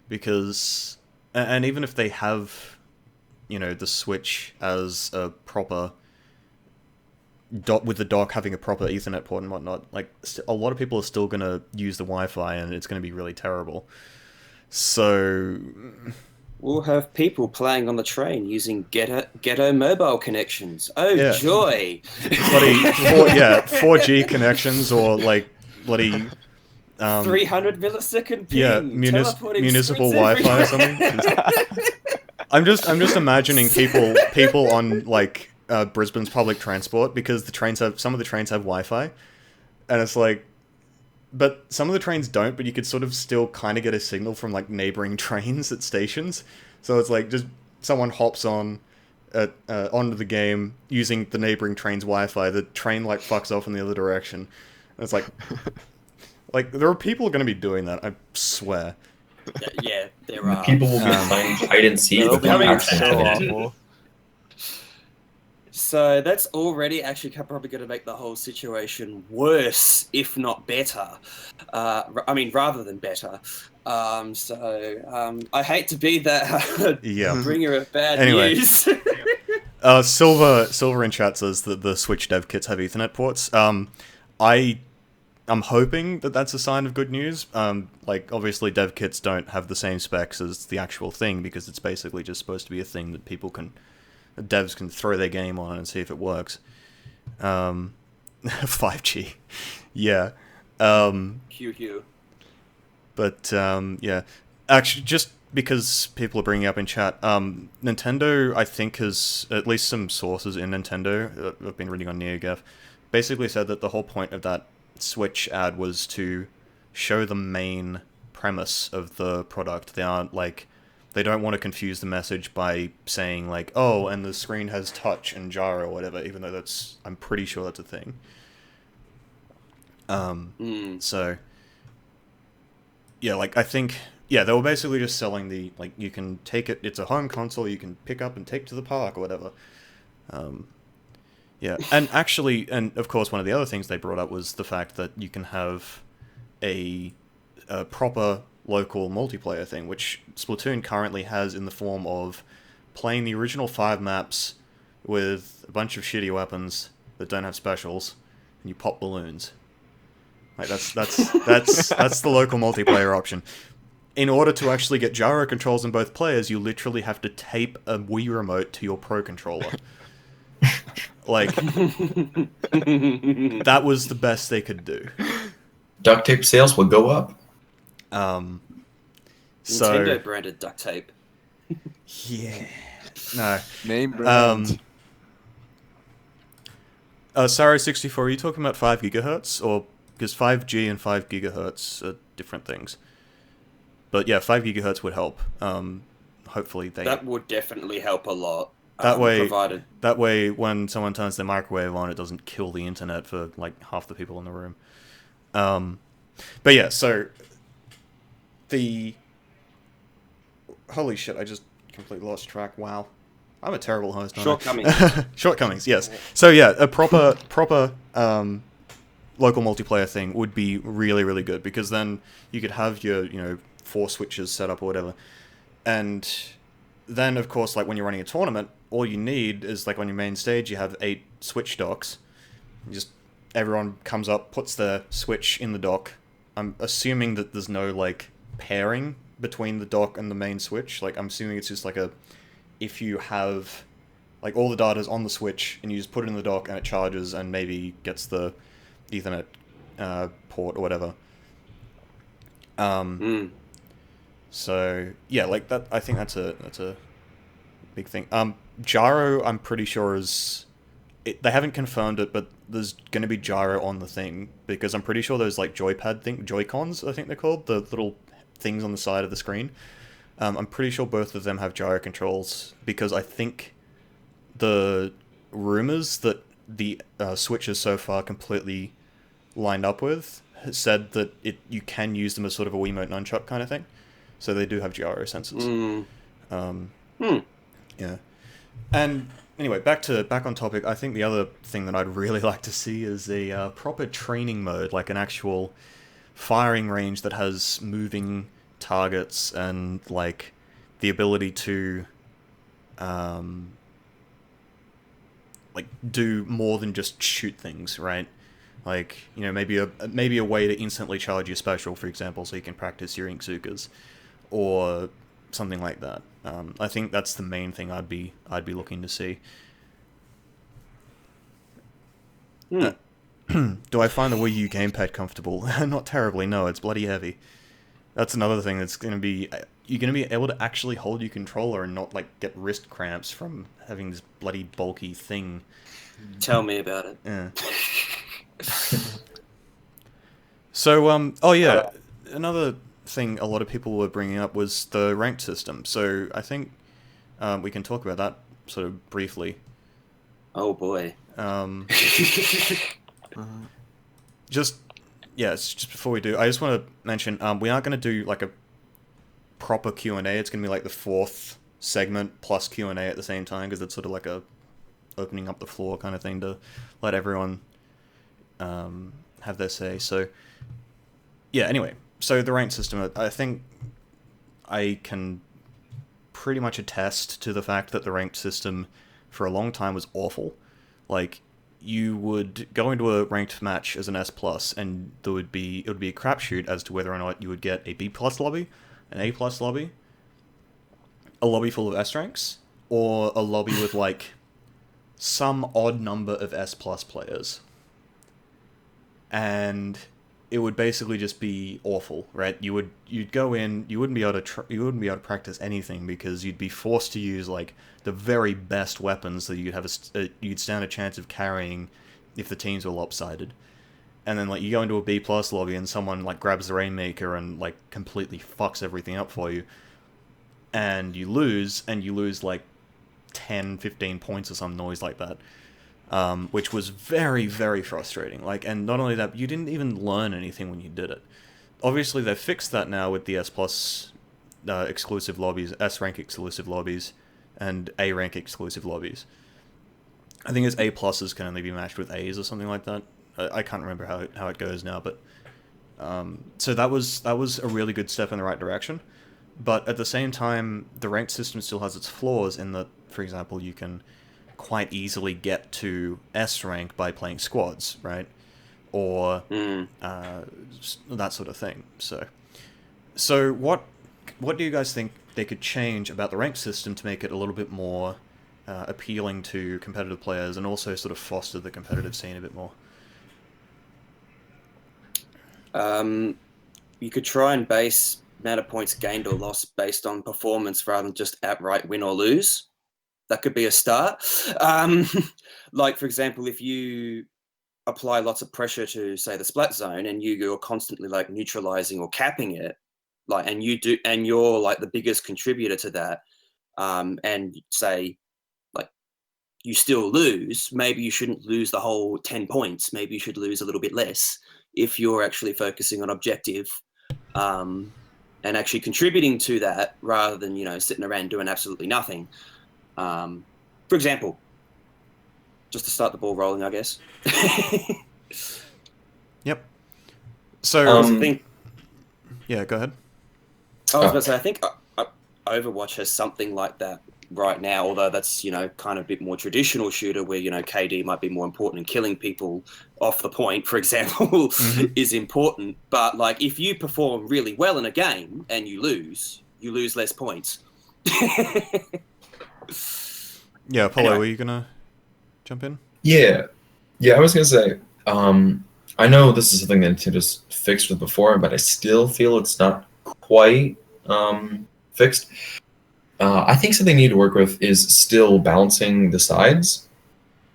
[SPEAKER 1] Because... And even if they have the Switch as a proper with the dock having a proper Ethernet port and whatnot, like a lot of people are still gonna use the Wi-Fi, and it's gonna be really terrible. So
[SPEAKER 2] we'll have people playing on the train using ghetto mobile connections. Oh, yeah. Joy!
[SPEAKER 1] Bloody 4G connections, or like bloody
[SPEAKER 2] 300 millisecond ping.
[SPEAKER 1] Yeah, municipal Wi-Fi or something. I'm just imagining people on like Brisbane's public transport, because some of the trains have Wi-Fi, and it's like, but some of the trains don't, but you could sort of still kind of get a signal from like neighboring trains at stations. So it's like just someone hops onto the game using the neighboring train's Wi-Fi. The train like fucks off in the other direction. And it's like, like there are people going to be doing that. I swear.
[SPEAKER 2] Yeah, there are.
[SPEAKER 3] People will be playing hide and seek.
[SPEAKER 2] So that's already actually probably going to make the whole situation worse, if not better. I mean, rather than better. I hate to be that bringer of bad news.
[SPEAKER 1] Silver in chat says that the Switch dev kits have Ethernet ports. I'm hoping that that's a sign of good news. Like, obviously, dev kits don't have the same specs as the actual thing, because it's basically just supposed to be a thing that devs can throw their game on and see if it works. 5G. Yeah.
[SPEAKER 2] Hugh.
[SPEAKER 1] But, yeah. Actually, just because people are bringing up in chat, Nintendo, I think, has, at least some sources in Nintendo, I've been reading on NeoGAF, basically said that the whole point of that Switch ad was to show the main premise of the product. They don't want to confuse the message by saying like, oh, and the screen has touch and gyro or whatever, even though I'm pretty sure that's a thing. So yeah, like I think they were basically just selling the, like, you can take it's a home console you can pick up and take to the park or whatever. Yeah, and actually, and of course, one of the other things they brought up was the fact that you can have a proper local multiplayer thing, which Splatoon currently has in the form of playing the original 5 maps with a bunch of shitty weapons that don't have specials, and you pop balloons. Like that's the local multiplayer option. In order to actually get gyro controls in both players, you literally have to tape a Wii remote to your Pro controller. Like, that was the best they could do.
[SPEAKER 3] Duct tape sales will go up.
[SPEAKER 2] Nintendo branded duct tape.
[SPEAKER 1] Yeah. No.
[SPEAKER 4] Name brand.
[SPEAKER 1] Saro64, are you talking about 5 gigahertz? Or, because 5G and 5 gigahertz are different things. But yeah, 5 gigahertz would help. Hopefully
[SPEAKER 2] that would definitely help a lot.
[SPEAKER 1] That way, when someone turns their microwave on, it doesn't kill the internet for like half the people in the room. But yeah, so holy shit, I just completely lost track. Wow, I'm a terrible host. Shortcomings, yes. So yeah, a proper local multiplayer thing would be really, really good, because then you could have your 4 switches set up or whatever, and then of course, like when you're running a tournament, all you need is, like, on your main stage you have 8 switch docks. Everyone comes up, puts their switch in the dock. I'm assuming that there's no like pairing between the dock and the main switch. Like, I'm assuming it's just like if you have like all the data's on the switch and you just put it in the dock and it charges and maybe gets the Ethernet port or whatever. So yeah, like that. I think that's a big thing. Gyro, I'm pretty sure they haven't confirmed it, but there's going to be gyro on the thing, because I'm pretty sure those like Joy-Cons, I think they're called, the little things on the side of the screen. I'm pretty sure both of them have gyro controls, because I think the rumors that the Switch is so far completely lined up with said that you can use them as sort of a Wiimote nunchuck kind of thing. So they do have gyro sensors. Yeah. And anyway, back on topic, I think the other thing that I'd really like to see is a proper training mode, like an actual firing range that has moving targets and like the ability to like do more than just shoot things, right? Like, you know, maybe a way to instantly charge your special, for example, so you can practice your Inkzukas, or something like that. I think that's the main thing I'd be looking to see. Do I find the Wii U gamepad comfortable? Not terribly, no. It's bloody heavy. That's another thing that's going to be... You're going to be able to actually hold your controller and not, like, get wrist cramps from having this bloody bulky thing.
[SPEAKER 2] Tell me about it.
[SPEAKER 1] Yeah. So, oh yeah, another thing a lot of people were bringing up was the ranked system. So I think we can talk about that sort of briefly.
[SPEAKER 2] Oh boy.
[SPEAKER 1] Just before we do, I just want to mention we aren't going to do like a proper Q&A. It's going to be like the fourth segment plus Q&A at the same time, because it's sort of like a opening up the floor kind of thing to let everyone have their say. So yeah, anyway, so the ranked system, I think I can pretty much attest to the fact that the ranked system for a long time was awful. Like, you would go into a ranked match as an S+, and it would be a crapshoot as to whether or not you would get a B+ lobby, an A+ lobby, a lobby full of S ranks, or a lobby with, like, some odd number of S+ players. And it would basically just be awful, right? You'd go in, you wouldn't be able to practice anything, because you'd be forced to use like the very best weapons that you'd stand a chance of carrying if the teams were lopsided. And then like you go into a B+ lobby and someone like grabs the Rainmaker and like completely fucks everything up for you, and you lose like 10, 15 points or some noise like that. Which was very, very frustrating. Like, and not only that, you didn't even learn anything when you did it. Obviously, they've fixed that now with the S+ exclusive lobbies, S rank exclusive lobbies, and A rank exclusive lobbies. I think it's A pluses can only be matched with A's or something like that. I can't remember how it goes now, but so that was a really good step in the right direction. But at the same time, the ranked system still has its flaws in that, for example, you can quite easily get to S rank by playing squads, right? Or that sort of thing. So what do you guys think they could change about the ranked system to make it a little bit more appealing to competitive players, and also sort of foster the competitive scene a bit more?
[SPEAKER 2] You could try and base amount of points gained or lost based on performance rather than just outright win or lose. That could be a start. Like, for example, if you apply lots of pressure to, say, the splat zone, and you're constantly like neutralizing or capping it, like, and you're like the biggest contributor to that, and say, like, you still lose, maybe you shouldn't lose the whole 10 points. Maybe you should lose a little bit less if you're actually focusing on objective, and actually contributing to that, rather than, you know, sitting around doing absolutely nothing. For example, just to start the ball rolling, I guess.
[SPEAKER 1] Yep. So,
[SPEAKER 2] I think.
[SPEAKER 1] Yeah, go ahead.
[SPEAKER 2] I was about to say, I think Overwatch has something like that right now, although that's, you know, kind of a bit more traditional shooter where, you know, KD might be more important, and killing people off the point, for example, is important. But like, if you perform really well in a game and you lose less points.
[SPEAKER 1] Yeah, Apollo, anyway. Were you gonna jump in?
[SPEAKER 3] Yeah, I was gonna say, I know this is something that Nintendo's fixed with before, but I still feel it's not quite fixed. I think something they need to work with is still balancing the sides,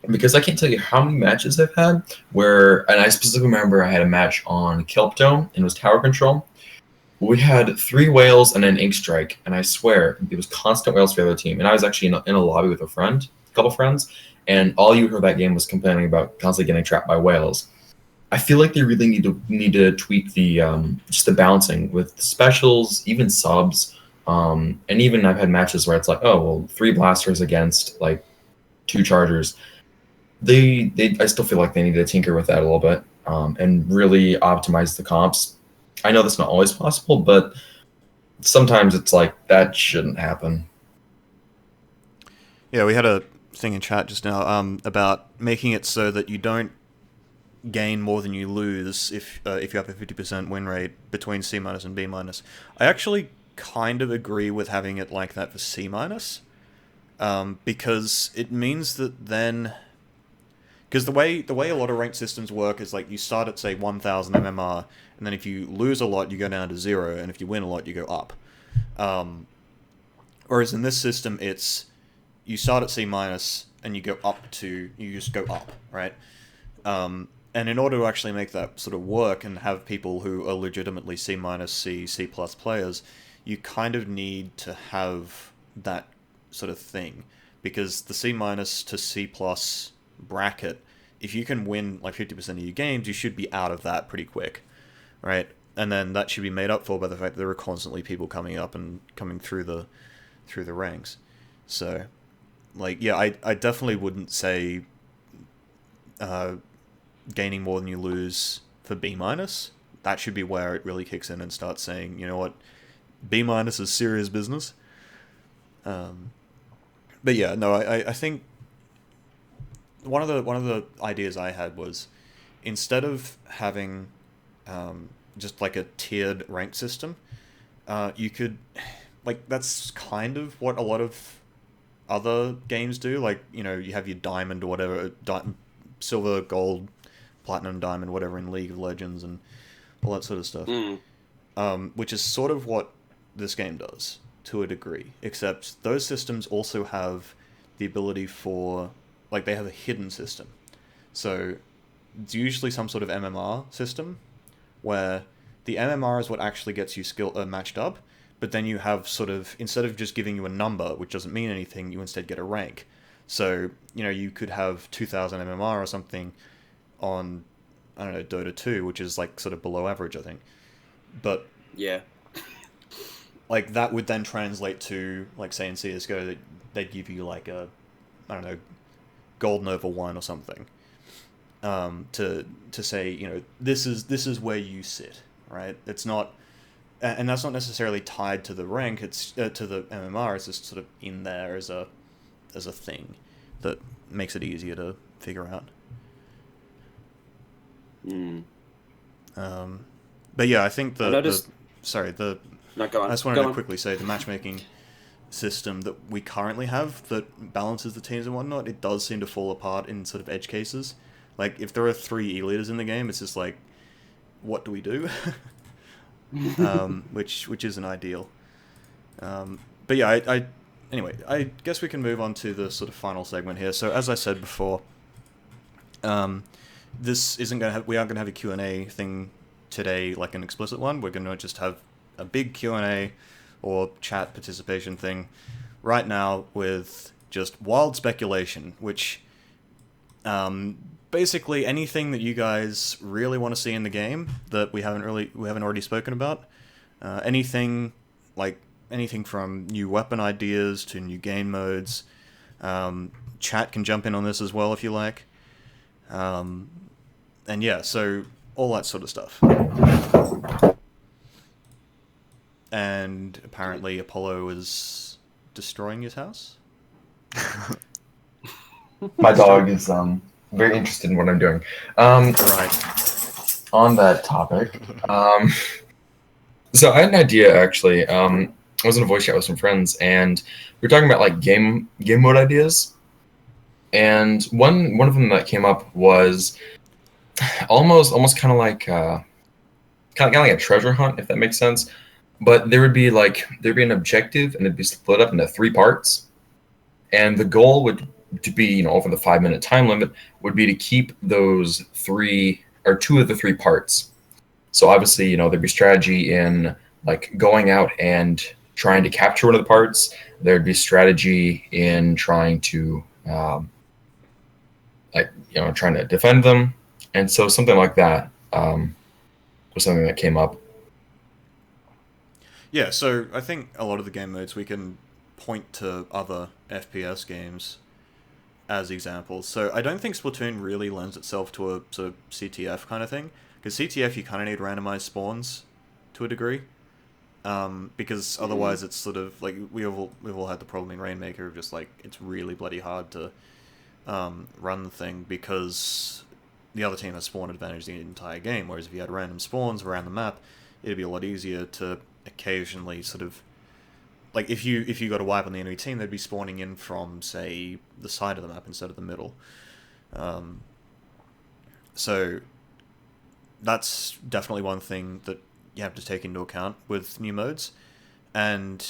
[SPEAKER 3] because I can't tell you how many matches I've had where, and I specifically remember I had a match on Kelpdome, and it was tower control. We had 3 whales and an ink strike, and I swear it was constant whales for the other team. And I was actually in a lobby with a couple friends, and all you heard that game was complaining about constantly getting trapped by whales. I feel like they really need to tweak the just the balancing with specials, even subs, and even I've had matches where it's like, oh well, 3 blasters against like 2 chargers. I still feel like they need to tinker with that a little bit, and really optimize the comps. I know that's not always possible, but sometimes it's like that shouldn't happen.
[SPEAKER 1] Yeah, we had a thing in chat just now about making it so that you don't gain more than you lose if you have a 50% win rate between C minus and B minus. I actually kind of agree with having it like that for C minus, because it means that then, because the way a lot of ranked systems work is like you start at say 1000 MMR, and then if you lose a lot you go down to 0, and if you win a lot you go up. Whereas in this system it's you start at C minus and you just go up, right? And in order to actually make that sort of work and have people who are legitimately C minus, C plus players, you kind of need to have that sort of thing, because the C minus to C plus bracket, if you can win like 50% of your games, you should be out of that pretty quick, right? And then that should be made up for by the fact that there are constantly people coming up and coming through the ranks. So, like, yeah, I definitely wouldn't say gaining more than you lose for B minus. That should be where it really kicks in and starts saying, you know what, B minus is serious business. But yeah, no, I think one of the ideas I had was, instead of having just like a tiered rank system, you could, like, that's kind of what a lot of other games do. Like, you know, you have your diamond or whatever, silver, gold, platinum, diamond, whatever in League of Legends and all that sort of stuff. Which is sort of what this game does to a degree, except those systems also have the ability for, like, they have a hidden system. So it's usually some sort of MMR system where the MMR is what actually gets you matched up, but then you have sort of, instead of just giving you a number, which doesn't mean anything, you instead get a rank. So, you know, you could have 2000 MMR or something on, I don't know, Dota 2, which is like sort of below average, I think. But
[SPEAKER 2] yeah,
[SPEAKER 1] like that would then translate to, like, say in CS:GO, that they'd give you like a, I don't know, Gold Nova 1 or something, to say, you know, this is where you sit, right? It's not, and that's not necessarily tied to the rank. It's to the MMR. It's just sort of in there as a thing that makes it easier to figure out. But yeah, I think
[SPEAKER 2] I noticed...
[SPEAKER 1] No,
[SPEAKER 2] go on.
[SPEAKER 1] I just wanted to quickly say the matchmaking system that we currently have that balances the teams and whatnot, it does seem to fall apart in sort of edge cases. Like, if there are 3 E-leaders in the game, it's just like, what do we do? Which isn't ideal. But yeah, anyway, I guess we can move on to the sort of final segment here. So as I said before, this isn't going to have, we aren't going to have a Q&A thing today, like an explicit one. We're going to just have a big Q&A or chat participation thing right now with just wild speculation, which basically anything that you guys really want to see in the game that we haven't already spoken about. Anything from new weapon ideas to new game modes. Chat can jump in on this as well if you like. And yeah, so all that sort of stuff. And apparently Apollo is destroying his house.
[SPEAKER 3] My dog is very interested in what I'm doing.
[SPEAKER 1] Right.
[SPEAKER 3] On that topic, so I had an idea actually. I was in a voice chat with some friends, and we were talking about like game mode ideas. And one of them that came up was almost kind of like a treasure hunt, if that makes sense. But there'd be an objective, and it'd be split up into 3 parts. And the goal would to be, you know, over the 5-minute time limit, would be to keep those 2 of the 3 parts. So obviously, you know, there'd be strategy in like going out and trying to capture one of the parts. There'd be strategy in trying to trying to defend them. And so something like that was something that came up.
[SPEAKER 1] Yeah, so I think a lot of the game modes we can point to other FPS games as examples. So I don't think Splatoon really lends itself to a sort of CTF kind of thing, because CTF you kind of need randomized spawns to a degree. because otherwise it's sort of like we've all had the problem in Rainmaker of just like it's really bloody hard to run the thing because the other team has spawn advantage the entire game, whereas if you had random spawns around the map, it'd be a lot easier to occasionally sort of like if you got a wipe on the enemy team, they'd be spawning in from say the side of the map instead of the middle. So that's definitely one thing that you have to take into account with new modes, and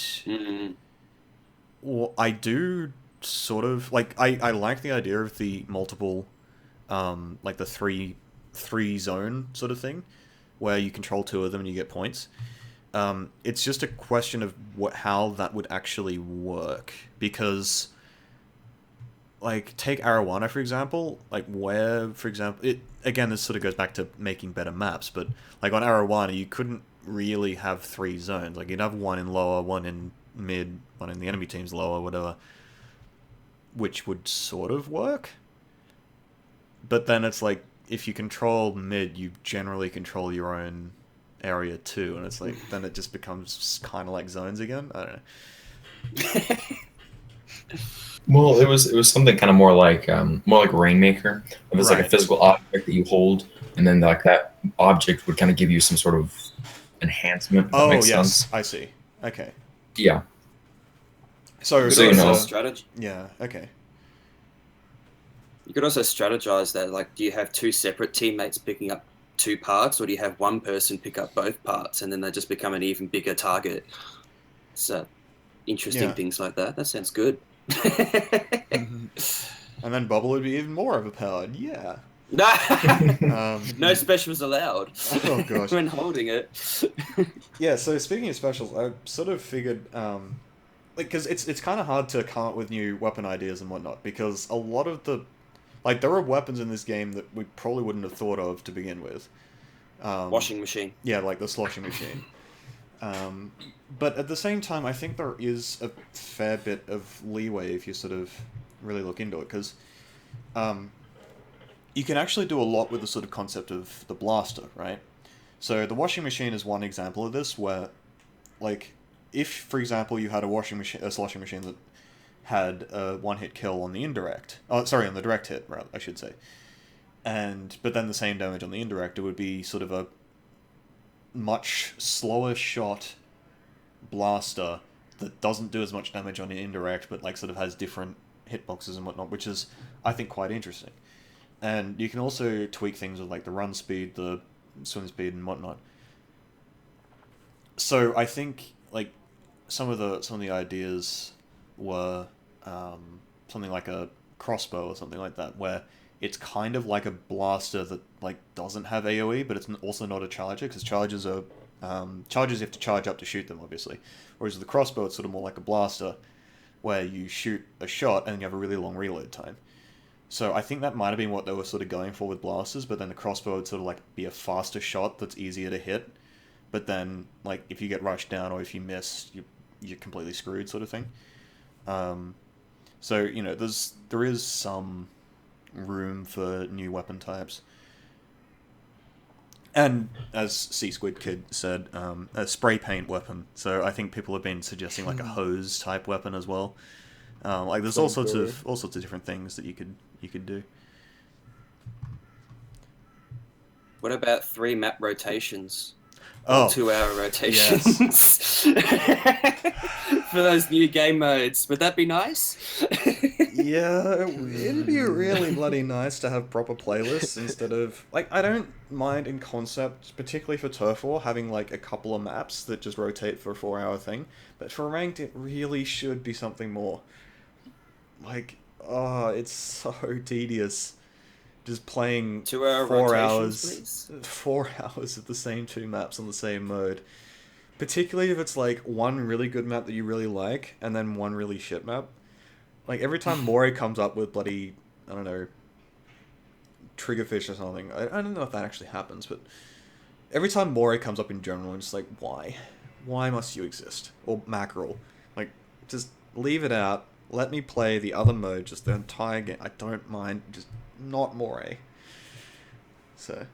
[SPEAKER 1] well, I do sort of like I like the idea of the multiple like the three zone sort of thing where you control two of them and you get points. It's just a question of how that would actually work, because like take Arowana for example, like where for example it again this sort of goes back to making better maps, but like on Arowana you couldn't really have three zones. Like you'd have one in lower, one in mid, one in the enemy team's lower, whatever, which would sort of work. But then it's like if you control mid, you generally control your own area too, and it's like then it just becomes kind of like zones again. I don't know.
[SPEAKER 3] Well, it was something kind of more like Rainmaker. It was like a
[SPEAKER 1] Right.
[SPEAKER 3] physical object that you hold, and then like that object would kind of give you some sort of enhancement. If that
[SPEAKER 1] Oh
[SPEAKER 3] makes
[SPEAKER 1] yes,
[SPEAKER 3] sense.
[SPEAKER 1] I see. Okay.
[SPEAKER 3] Yeah.
[SPEAKER 1] So
[SPEAKER 2] You could
[SPEAKER 3] So, you
[SPEAKER 2] also
[SPEAKER 3] know-
[SPEAKER 2] strategy.
[SPEAKER 1] yeah. Okay.
[SPEAKER 2] You could also strategize that. Like, do you have two separate teammates picking up two parts, or do you have one person pick up both parts, and then they just become an even bigger target? So, interesting
[SPEAKER 1] Yeah.
[SPEAKER 2] things like that. That sounds good.
[SPEAKER 1] And then Bubble would be even more overpowered. Yeah.
[SPEAKER 2] No,
[SPEAKER 1] Um,
[SPEAKER 2] no specials allowed.
[SPEAKER 1] Oh, gosh.
[SPEAKER 2] When holding it.
[SPEAKER 1] Yeah, so speaking of specials, I sort of figured, like, because it's kind of hard to come up with new weapon ideas and whatnot, because a lot of the, like, there are weapons in this game that we probably wouldn't have thought of to begin with.
[SPEAKER 2] Washing machine.
[SPEAKER 1] Yeah, like the sloshing machine. But at the same time, I think there is a fair bit of leeway if you sort of really look into it, because you can actually do a lot with the sort of concept of the blaster, right? So the washing machine is one example of this, where, like, if, for example, you had a sloshing machine that had a one-hit kill on the indirect, on the direct hit, rather, I should say, but then the same damage on the indirect, it would be sort of a much slower shot blaster that doesn't do as much damage on the indirect, but like sort of has different hitboxes and whatnot, which is, I think, quite interesting. And you can also tweak things with like the run speed, the swim speed, and whatnot. So I think like some of the ideas were something like a crossbow or something like that, where it's kind of like a blaster that like doesn't have AoE, but it's also not a charger, because chargers you have to charge up to shoot them, obviously. Whereas with the crossbow, it's sort of more like a blaster, where you shoot a shot and you have a really long reload time. So I think that might have been what they were sort of going for with blasters, but then the crossbow would sort of like be a faster shot that's easier to hit. But then, like, if you get rushed down or if you miss, you're completely screwed, sort of thing. So you know, there is some room for new weapon types. And as C Squid Kid said, a spray paint weapon. So I think people have been suggesting like a hose type weapon as well. Like there's all sorts of different things that you could do.
[SPEAKER 2] What about 3 map rotations?
[SPEAKER 1] Oh,
[SPEAKER 2] 2-hour rotations. For those new game modes. Would that be nice?
[SPEAKER 1] yeah, it'd be really bloody nice to have proper playlists instead of like I don't mind in concept, particularly for Turf War, having like a couple of maps that just rotate for a 4-hour thing. But for ranked, it really should be something more. Like, oh, it's so tedious. Just playing
[SPEAKER 2] 2-hour
[SPEAKER 1] 4
[SPEAKER 2] rotations,
[SPEAKER 1] hours,
[SPEAKER 2] please.
[SPEAKER 1] 4 hours of the same 2 maps on the same mode. Particularly if it's like one really good map that you really like, and then one really shit map. Like every time Mori comes up with bloody, I don't know, Triggerfish or something. I don't know if that actually happens, but every time Mori comes up in general, I'm just like, why? Why must you exist? Or Mackerel. Like, just leave it out. Let me play the other mode just the entire game. I don't mind, just not Moray. So.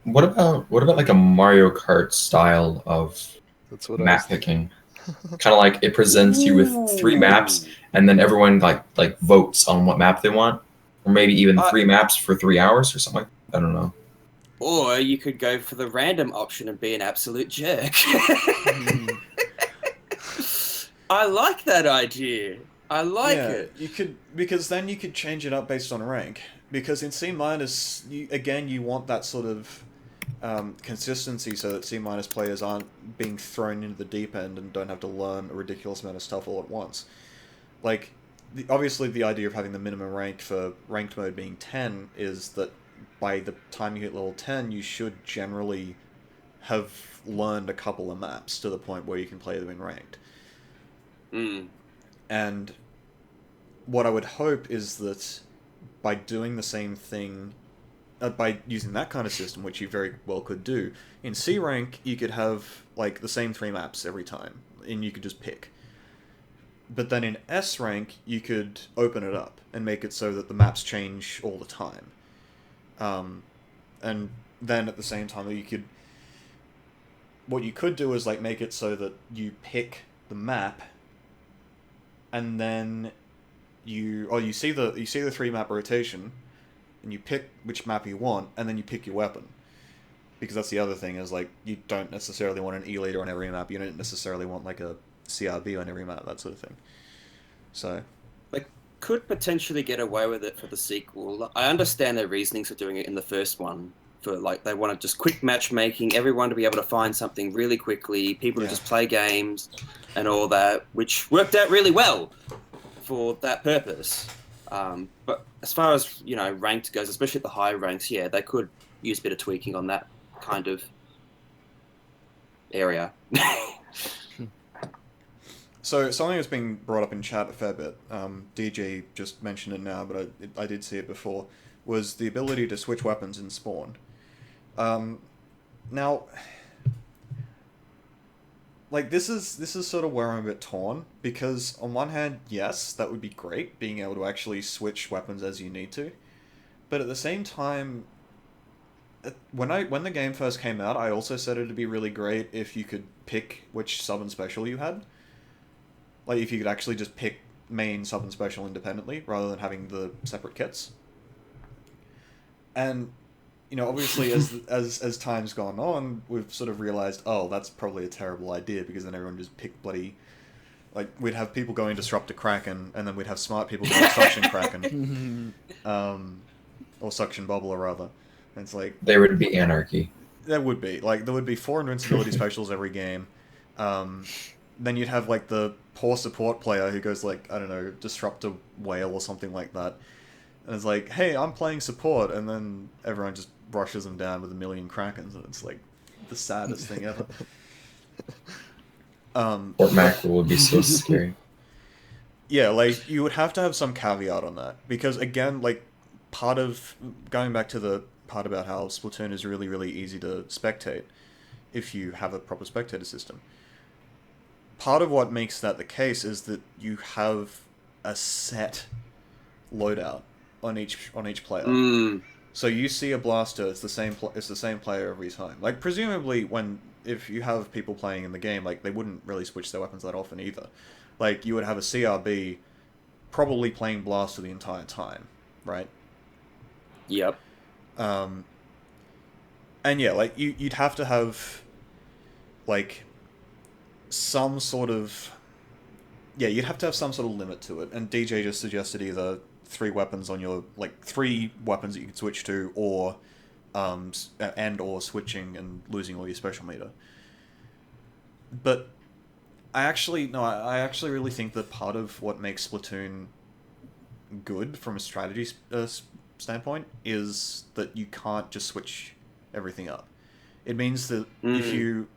[SPEAKER 3] what about like a Mario Kart style of
[SPEAKER 4] That's what I was
[SPEAKER 3] map
[SPEAKER 4] thinking.
[SPEAKER 3] picking? Kind of like it presents you with 3 maps, and then everyone like votes on what map they want, or maybe even 3 maps for 3 hours or something like that. I don't know.
[SPEAKER 2] Or you could go for the random option and be an absolute jerk. I like that idea. I like it.
[SPEAKER 1] You could, because then you could change it up based on rank. Because in C minus, you want that sort of consistency, so that C minus players aren't being thrown into the deep end and don't have to learn a ridiculous amount of stuff all at once. Like, obviously, the idea of having the minimum rank for ranked mode being 10 is that by the time you hit level 10, you should generally have learned a couple of maps to the point where you can play them in ranked.
[SPEAKER 2] Mm.
[SPEAKER 1] And what I would hope is that by doing the same thing, by using that kind of system, which you very well could do, in C rank you could have like the same 3 maps every time, and you could just pick. But then in S rank you could open it up and make it so that the maps change all the time. And then at the same time what you could do is like make it so that you pick the map, and then you see the 3 map rotation, and you pick which map you want, and then you pick your weapon. Because that's the other thing, is like you don't necessarily want an E-leader on every map, you don't necessarily want like a CRB on every map, that sort of thing. So
[SPEAKER 2] They could potentially get away with it for the sequel. I understand their reasonings for doing it in the first one. For like, they wanted just quick matchmaking, everyone to be able to find something really quickly, people to just play games and all that, which worked out really well for that purpose. But as far as, ranked goes, especially at the high ranks, they could use a bit of tweaking on that kind of area.
[SPEAKER 1] So something that's been brought up in chat a fair bit, DJ just mentioned it now, but I did see it before, was the ability to switch weapons in spawn. Now, like this is sort of where I'm a bit torn, because on one hand, yes, that would be great, being able to actually switch weapons as you need to, but at the same time, when the game first came out, I also said it'd be really great if you could pick which sub and special you had. Like, if you could actually just pick main, sub, and special independently, rather than having the separate kits. And, obviously, as time's gone on, we've sort of realized, oh, that's probably a terrible idea, because then everyone just picked bloody... Like, we'd have people going Disruptor Kraken, and then we'd have smart people going Suction Kraken. Or Suction Bubble, rather. And it's like...
[SPEAKER 3] There would be anarchy.
[SPEAKER 1] There would be. Like, there would be 4 invincibility specials every game. Then you'd have, like, the poor support player who goes, like, I don't know, Disruptor Whale or something like that. And it's like, hey, I'm playing support, and then everyone just brushes them down with a million Krakens, and it's, like, the saddest thing ever.
[SPEAKER 3] Fort Mackerel would be so scary.
[SPEAKER 1] Yeah, like, you would have to have some caveat on that. Because, again, like, going back to the part about how Splatoon is really, really easy to spectate, if you have a proper spectator system. Part of what makes that the case is that you have a set loadout on each player. So you see a blaster, it's the same player every time. Like, presumably if you have people playing in the game, like, they wouldn't really switch their weapons that often either. Like, you would have a CRB probably playing blaster the entire time, right?
[SPEAKER 2] Yep.
[SPEAKER 1] And yeah, like, you'd have to have, like, some sort of... Yeah, you'd have to have some sort of limit to it, and DJ just suggested either 3 weapons on your... Like, 3 weapons that you could switch to, or... or switching and losing all your special meter. But I actually really think that part of what makes Splatoon good from a strategy standpoint is that you can't just switch everything up. It means that if you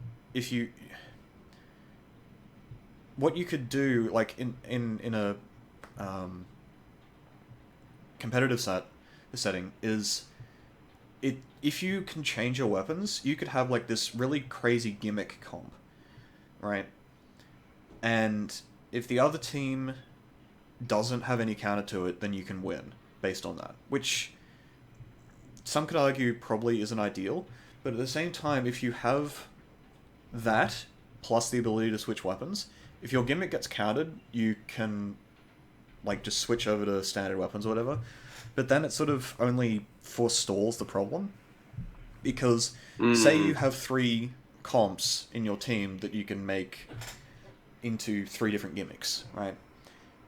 [SPEAKER 1] what you could do, like in a competitive setting, is if you can change your weapons, you could have like this really crazy gimmick comp, right? And if the other team doesn't have any counter to it, then you can win based on that, which some could argue probably isn't ideal, But at the same time, if you have that plus the ability to switch weapons, if your gimmick gets countered, you can like just switch over to standard weapons or whatever. But then it sort of only forestalls the problem, because say you have 3 comps in your team that you can make into 3 different gimmicks, right?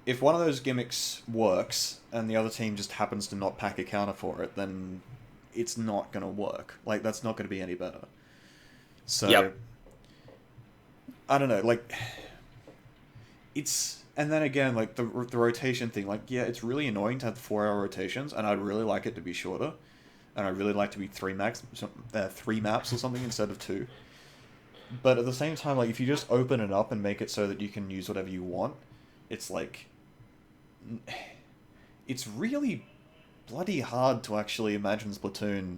[SPEAKER 1] If one of those gimmicks works and the other team just happens to not pack a counter for it, then it's not going to work. Like, that's not going to be any better. So,
[SPEAKER 2] Yep.
[SPEAKER 1] I don't know, like, it's... And then again, like, the rotation thing, like, yeah, it's really annoying to have the 4-hour rotations, and I'd really like it to be shorter, and I'd really like to be 3 maps or something instead of 2. But at the same time, like, if you just open it up and make it so that you can use whatever you want, it's like... It's really bloody hard to actually imagine Splatoon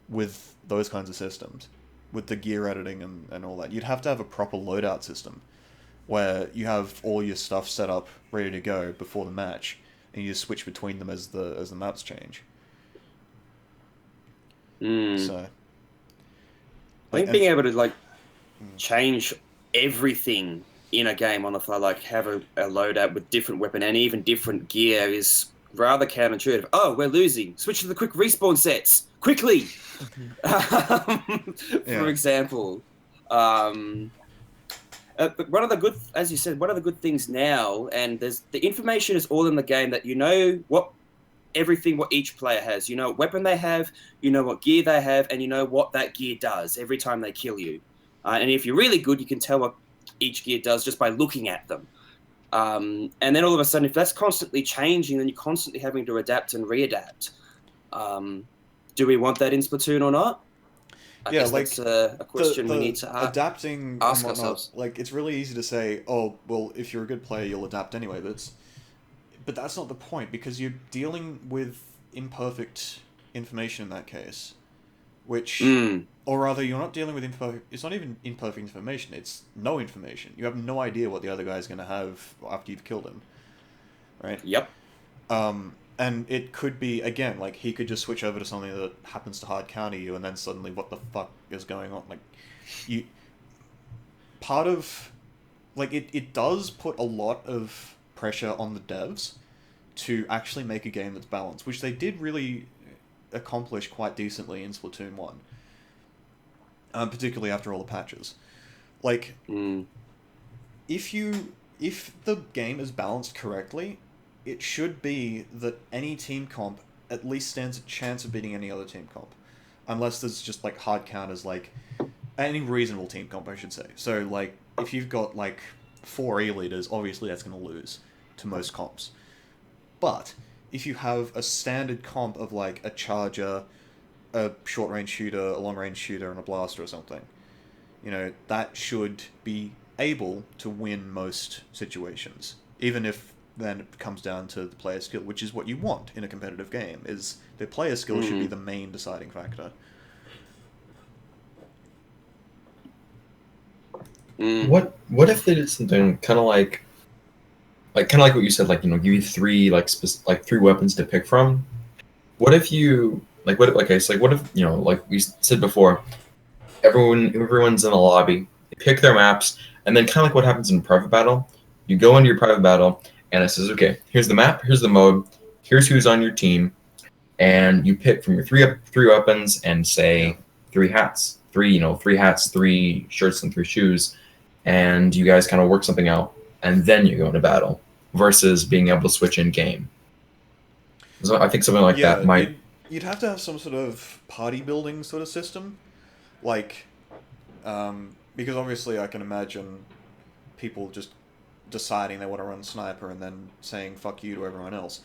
[SPEAKER 1] with those kinds of systems, with the gear editing and all that. You'd have to have a proper loadout system, where you have all your stuff set up, ready to go before the match, and you just switch between them as the maps change. So,
[SPEAKER 2] I think being able to like change everything in a game on the fly, like have a loadout with different weapon and even different gear, is rather counterintuitive. Oh, we're losing. Switch to the quick respawn sets quickly. For example. But one of the good, as you said, one of the good things now, and the information is all in the game, that you know what each player has. You know what weapon they have, you know what gear they have, and you know what that gear does every time they kill you. And if you're really good, you can tell what each gear does just by looking at them. And then all of a sudden, if that's constantly changing, then you're constantly having to adapt and readapt. Do we want that in Splatoon or not? I guess like, that's a question we need to
[SPEAKER 1] adapting
[SPEAKER 2] ask
[SPEAKER 1] and whatnot,
[SPEAKER 2] ourselves.
[SPEAKER 1] Like, it's really easy to say, oh, well, if you're a good player, you'll adapt anyway. But that's not the point, because you're dealing with imperfect information in that case. Which, or rather, you're not dealing with imperfect... It's not even imperfect information, it's no information. You have no idea what the other guy's going to have after you've killed him. Right?
[SPEAKER 2] Yep.
[SPEAKER 1] And it could be, again, like, he could just switch over to something that happens to hard counter you, and then suddenly, what the fuck is going on? Like, part of... Like, it does put a lot of pressure on the devs to actually make a game that's balanced, which they did really accomplish quite decently in Splatoon 1. Particularly after all the patches. Like, if the game is balanced correctly, it should be that any team comp at least stands a chance of beating any other team comp. Unless there's just, like, hard counters, like... Any reasonable team comp, I should say. So, like, if you've got, like, 4 E-leaders, obviously that's going to lose to most comps. But, if you have a standard comp of, like, a charger, a short-range shooter, a long-range shooter, and a blaster or something, you know, that should be able to win most situations. Even if then it comes down to the player skill, which is what you want in a competitive game, is the player skill should be the main deciding factor.
[SPEAKER 3] What if they did something kind of like what you said, like, you know, give you 3 3 weapons to pick from? What if you what if, you know, like we said before, everyone's in a lobby, they pick their maps, and then kind of like what happens in private battle, you go into your private battle, and it says, okay, here's the map, here's the mode, here's who's on your team, and you pick from your 3 weapons and say 3 hats, 3 shirts and 3 shoes, and you guys kind of work something out, and then you go into battle, versus being able to switch in game. So I think something like that might...
[SPEAKER 1] You'd have to have some sort of party building sort of system, like, because obviously I can imagine people just deciding they want to run sniper and then saying fuck you to everyone else.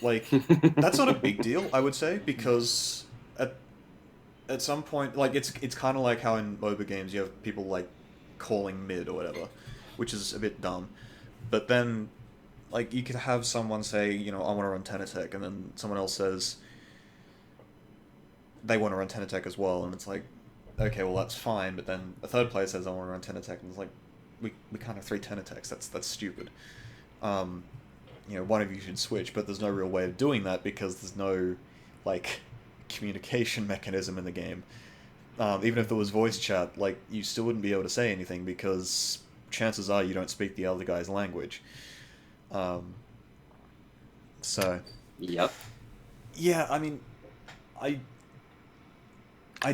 [SPEAKER 1] Like, that's not a big deal, I would say, because at some point, like, it's kind of like how in MOBA games you have people, like, calling mid or whatever, which is a bit dumb. But then, like, you could have someone say, you know, I want to run Tenatech, and then someone else says they want to run Tenatech as well, and it's like, okay, well, that's fine, but then a third player says I want to run Tenatech, and it's like, we can't have 3 Tenatechs, that's stupid. You know, one of you should switch, but there's no real way of doing that, because there's no, like, communication mechanism in the game. Even if there was voice chat, like, you still wouldn't be able to say anything because chances are you don't speak the other guy's language. So...
[SPEAKER 2] Yep.
[SPEAKER 1] Yeah, I mean, I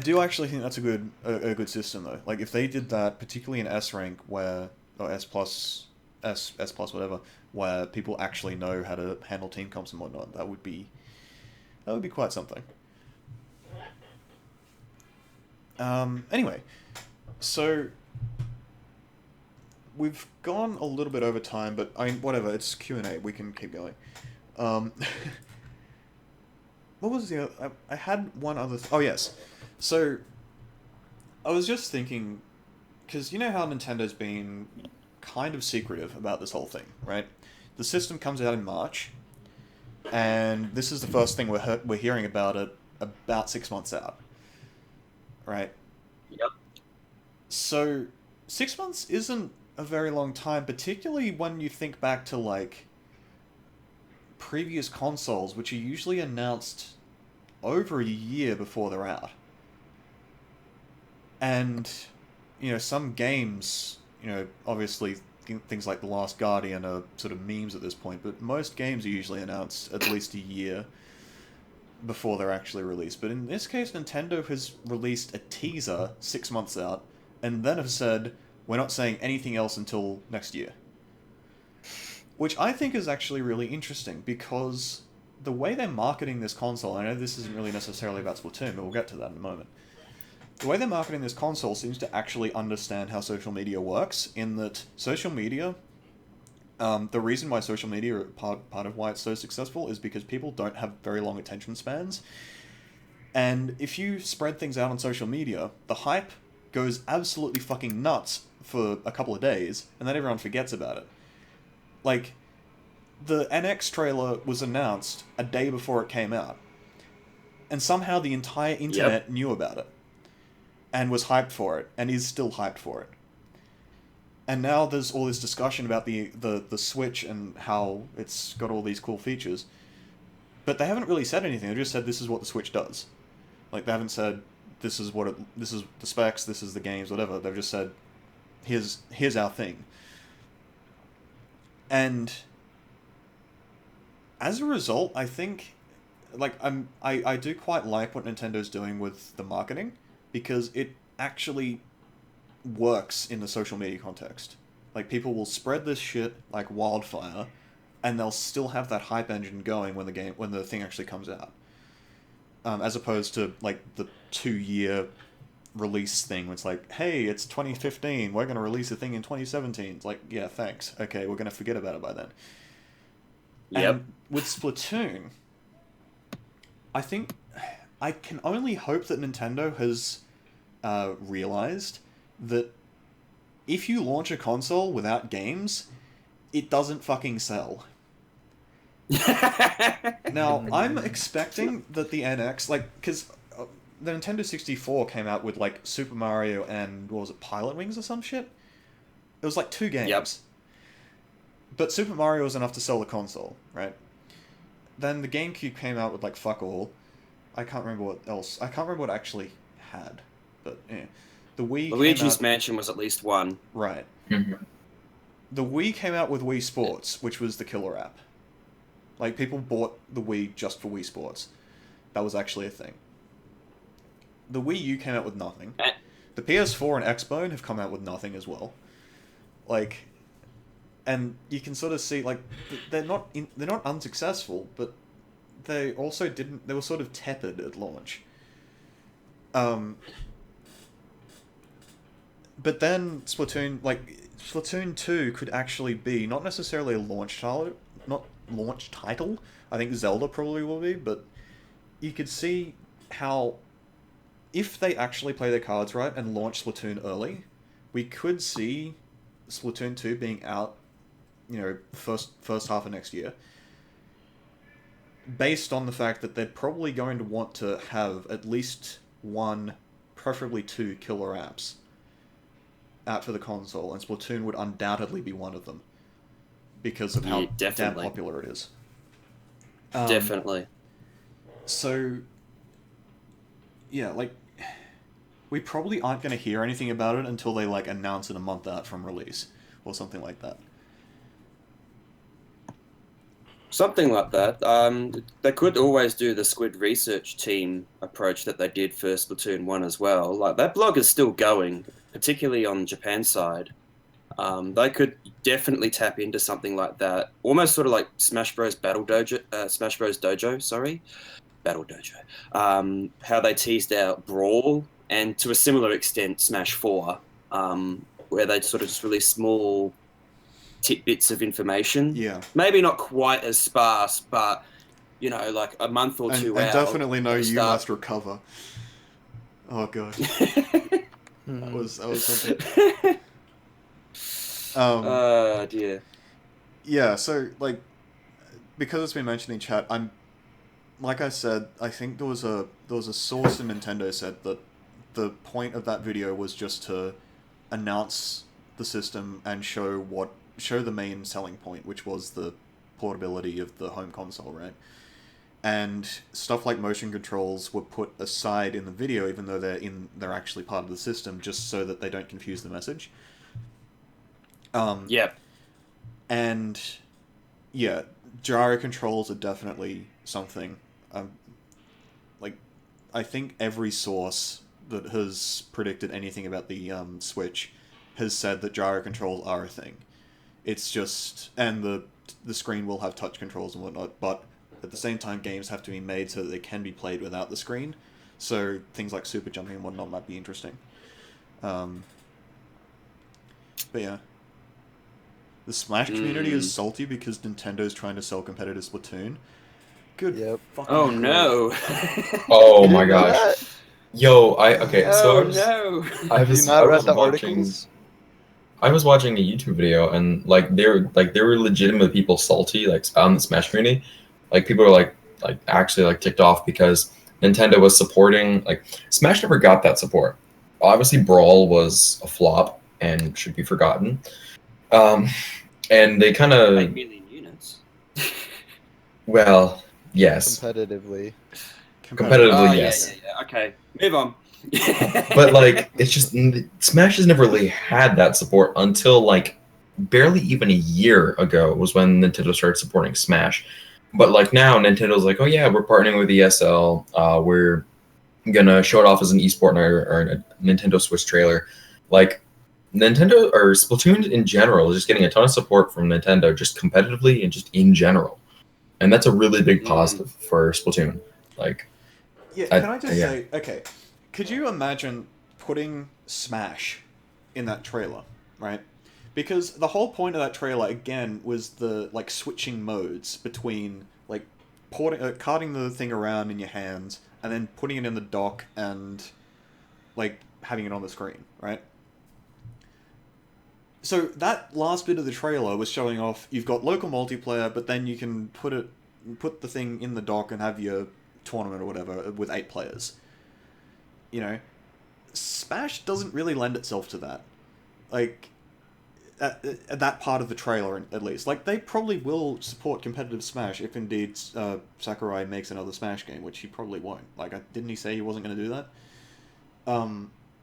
[SPEAKER 1] do actually think that's a good system though. Like if they did that, particularly in S rank or S plus, whatever, where people actually know how to handle team comps and whatnot, that would be quite something. Anyway, so we've gone a little bit over time, but I mean, whatever. It's Q&A. We can keep going. What was the other... I had one other... oh, yes. So, I was just thinking... because you know how Nintendo's been kind of secretive about this whole thing, right? The system comes out in March, and this is the first thing we're hearing about it about 6 months out. Right?
[SPEAKER 2] Yep.
[SPEAKER 1] So, 6 months isn't a very long time, particularly when you think back to, like... previous consoles, which are usually announced over a year before they're out. And, you know, some games, you know, obviously things like The Last Guardian are sort of memes at this point, but most games are usually announced at least a year before they're actually released. But in this case, Nintendo has released a teaser 6 months out, and then have said, we're not saying anything else until next year. Which I think is actually really interesting, because the way they're marketing this console, I know this isn't really necessarily about Splatoon, but we'll get to that in a moment. The way they're marketing this console seems to actually understand how social media works, in that social media, the reason why social media, part of why it's so successful, is because people don't have very long attention spans. And if you spread things out on social media, the hype goes absolutely fucking nuts for a couple of days, and then everyone forgets about it. Like, the NX trailer was announced a day before it came out. And somehow the entire internet knew about it. And was hyped for it, and is still hyped for it. And now there's all this discussion about the Switch and how it's got all these cool features. But they haven't really said anything, they just said this is what the Switch does. Like, they haven't said, this is the specs, this is the games, whatever. They've just said, here's our thing. And as a result, I think, like, I do quite like what Nintendo's doing with the marketing, because it actually works in the social media context. Like, people will spread this shit like wildfire, and they'll still have that hype engine going when the thing actually comes out. As opposed to, like, the 2-year release thing, where it's like, hey, it's 2015, we're going to release a thing in 2017. It's like, yeah, thanks. Okay, we're going to forget about it by then.
[SPEAKER 2] Yep.
[SPEAKER 1] And with Splatoon, I think I can only hope that Nintendo has realized that if you launch a console without games, it doesn't fucking sell. Now, I'm expecting that the NX, like, because the Nintendo 64 came out with, like, Super Mario and, what was it, Pilot Wings or some shit? It was, like, 2 games.
[SPEAKER 2] Yep.
[SPEAKER 1] But Super Mario was enough to sell the console, right? Then the GameCube came out with, like, fuck all. I can't remember what else. I can't remember what it actually had. But, yeah. The Wii
[SPEAKER 2] Luigi's Mansion was at least one.
[SPEAKER 1] Right.
[SPEAKER 3] Mm-hmm.
[SPEAKER 1] The Wii came out with Wii Sports, which was the killer app. Like, people bought the Wii just for Wii Sports. That was actually a thing. The Wii U came out with nothing. The PS4 and Xbone have come out with nothing as well. Like, and you can sort of see, like, they're not unsuccessful, but they also they were sort of tepid at launch. But then Splatoon 2 could actually be not necessarily a launch title, I think Zelda probably will be, but you could see how if they actually play their cards right and launch Splatoon early, we could see Splatoon 2 being out, you know, first half of next year. Based on the fact that they're probably going to want to have at least one, preferably 2 killer apps out for the console, and Splatoon would undoubtedly be one of them because of how damn popular it is.
[SPEAKER 2] Definitely.
[SPEAKER 1] So, yeah, like, we probably aren't going to hear anything about it until they, like, announce it a month out from release, or something like that.
[SPEAKER 2] Something like that. They could always do the Squid research team approach that they did for Splatoon 1 as well. Like, that blog is still going, particularly on Japan's side. They could definitely tap into something like that, almost sort of like Smash Bros. Smash Bros. Dojo, sorry, Battle Dojo. How they teased out Brawl, and to a similar extent, Smash 4, where they sort of just release small tidbits of information.
[SPEAKER 1] Yeah.
[SPEAKER 2] Maybe not quite as sparse, but you know, like a month or two
[SPEAKER 1] And
[SPEAKER 2] out.
[SPEAKER 1] definitely know you
[SPEAKER 2] start...
[SPEAKER 1] must recover. Oh god. that was something.
[SPEAKER 2] Oh dear.
[SPEAKER 1] Yeah, so like, because it's been mentioned in chat, like I said, I think there was a source in Nintendo said that the point of that video was just to announce the system and show the main selling point, which was the portability of the home console, right? And stuff like motion controls were put aside in the video, even though they're actually part of the system, just so that they don't confuse the message.
[SPEAKER 2] Yep.
[SPEAKER 1] And yeah, gyro controls are definitely something. Like, I think every source that has predicted anything about the Switch has said that gyro controls are a thing. It's just, and the screen will have touch controls and whatnot, but at the same time, games have to be made so that they can be played without the screen. So things like super jumping and whatnot might be interesting. But yeah. The Smash community is salty because Nintendo's trying to sell competitive Splatoon. Good.
[SPEAKER 5] Yep.
[SPEAKER 2] Oh no.
[SPEAKER 3] Oh my gosh. Yo, so
[SPEAKER 2] no.
[SPEAKER 3] I
[SPEAKER 5] Have you
[SPEAKER 3] was,
[SPEAKER 5] not
[SPEAKER 3] I
[SPEAKER 5] read
[SPEAKER 3] was
[SPEAKER 5] the
[SPEAKER 3] watching,
[SPEAKER 5] articles?
[SPEAKER 3] I was watching a YouTube video and there were legitimate people salty like on the Smash community. Like people were like actually like ticked off because Nintendo was supporting Smash never got that support. Obviously Brawl was a flop and should be forgotten. And they kind of
[SPEAKER 2] 8 million units.
[SPEAKER 3] Well, yes.
[SPEAKER 5] Competitively.
[SPEAKER 3] Competitively, yes.
[SPEAKER 2] Yeah. Okay, move on.
[SPEAKER 3] But like, it's just Smash has never really had that support until like barely even a year ago was when Nintendo started supporting Smash. But like now, Nintendo's like, oh yeah, we're partnering with ESL. We're gonna show it off as an esport in our Nintendo Switch trailer. Like, Nintendo or Splatoon in general is just getting a ton of support from Nintendo, just competitively and just in general, and that's a really big positive for Splatoon. Like,
[SPEAKER 1] yeah, can I just say, okay, could you imagine putting Smash in that trailer, right? Because the whole point of that trailer again was the like switching modes between like carting the thing around in your hands and then putting it in the dock and like having it on the screen, right? So that last bit of the trailer was showing off you've got local multiplayer, but then you can put the thing in the dock and have your tournament or whatever with 8 players. You know, Smash doesn't really lend itself to that. Like, at that part of the trailer, at least. Like, they probably will support competitive Smash if indeed Sakurai makes another Smash game, which he probably won't. Like, didn't he say he wasn't going to do that?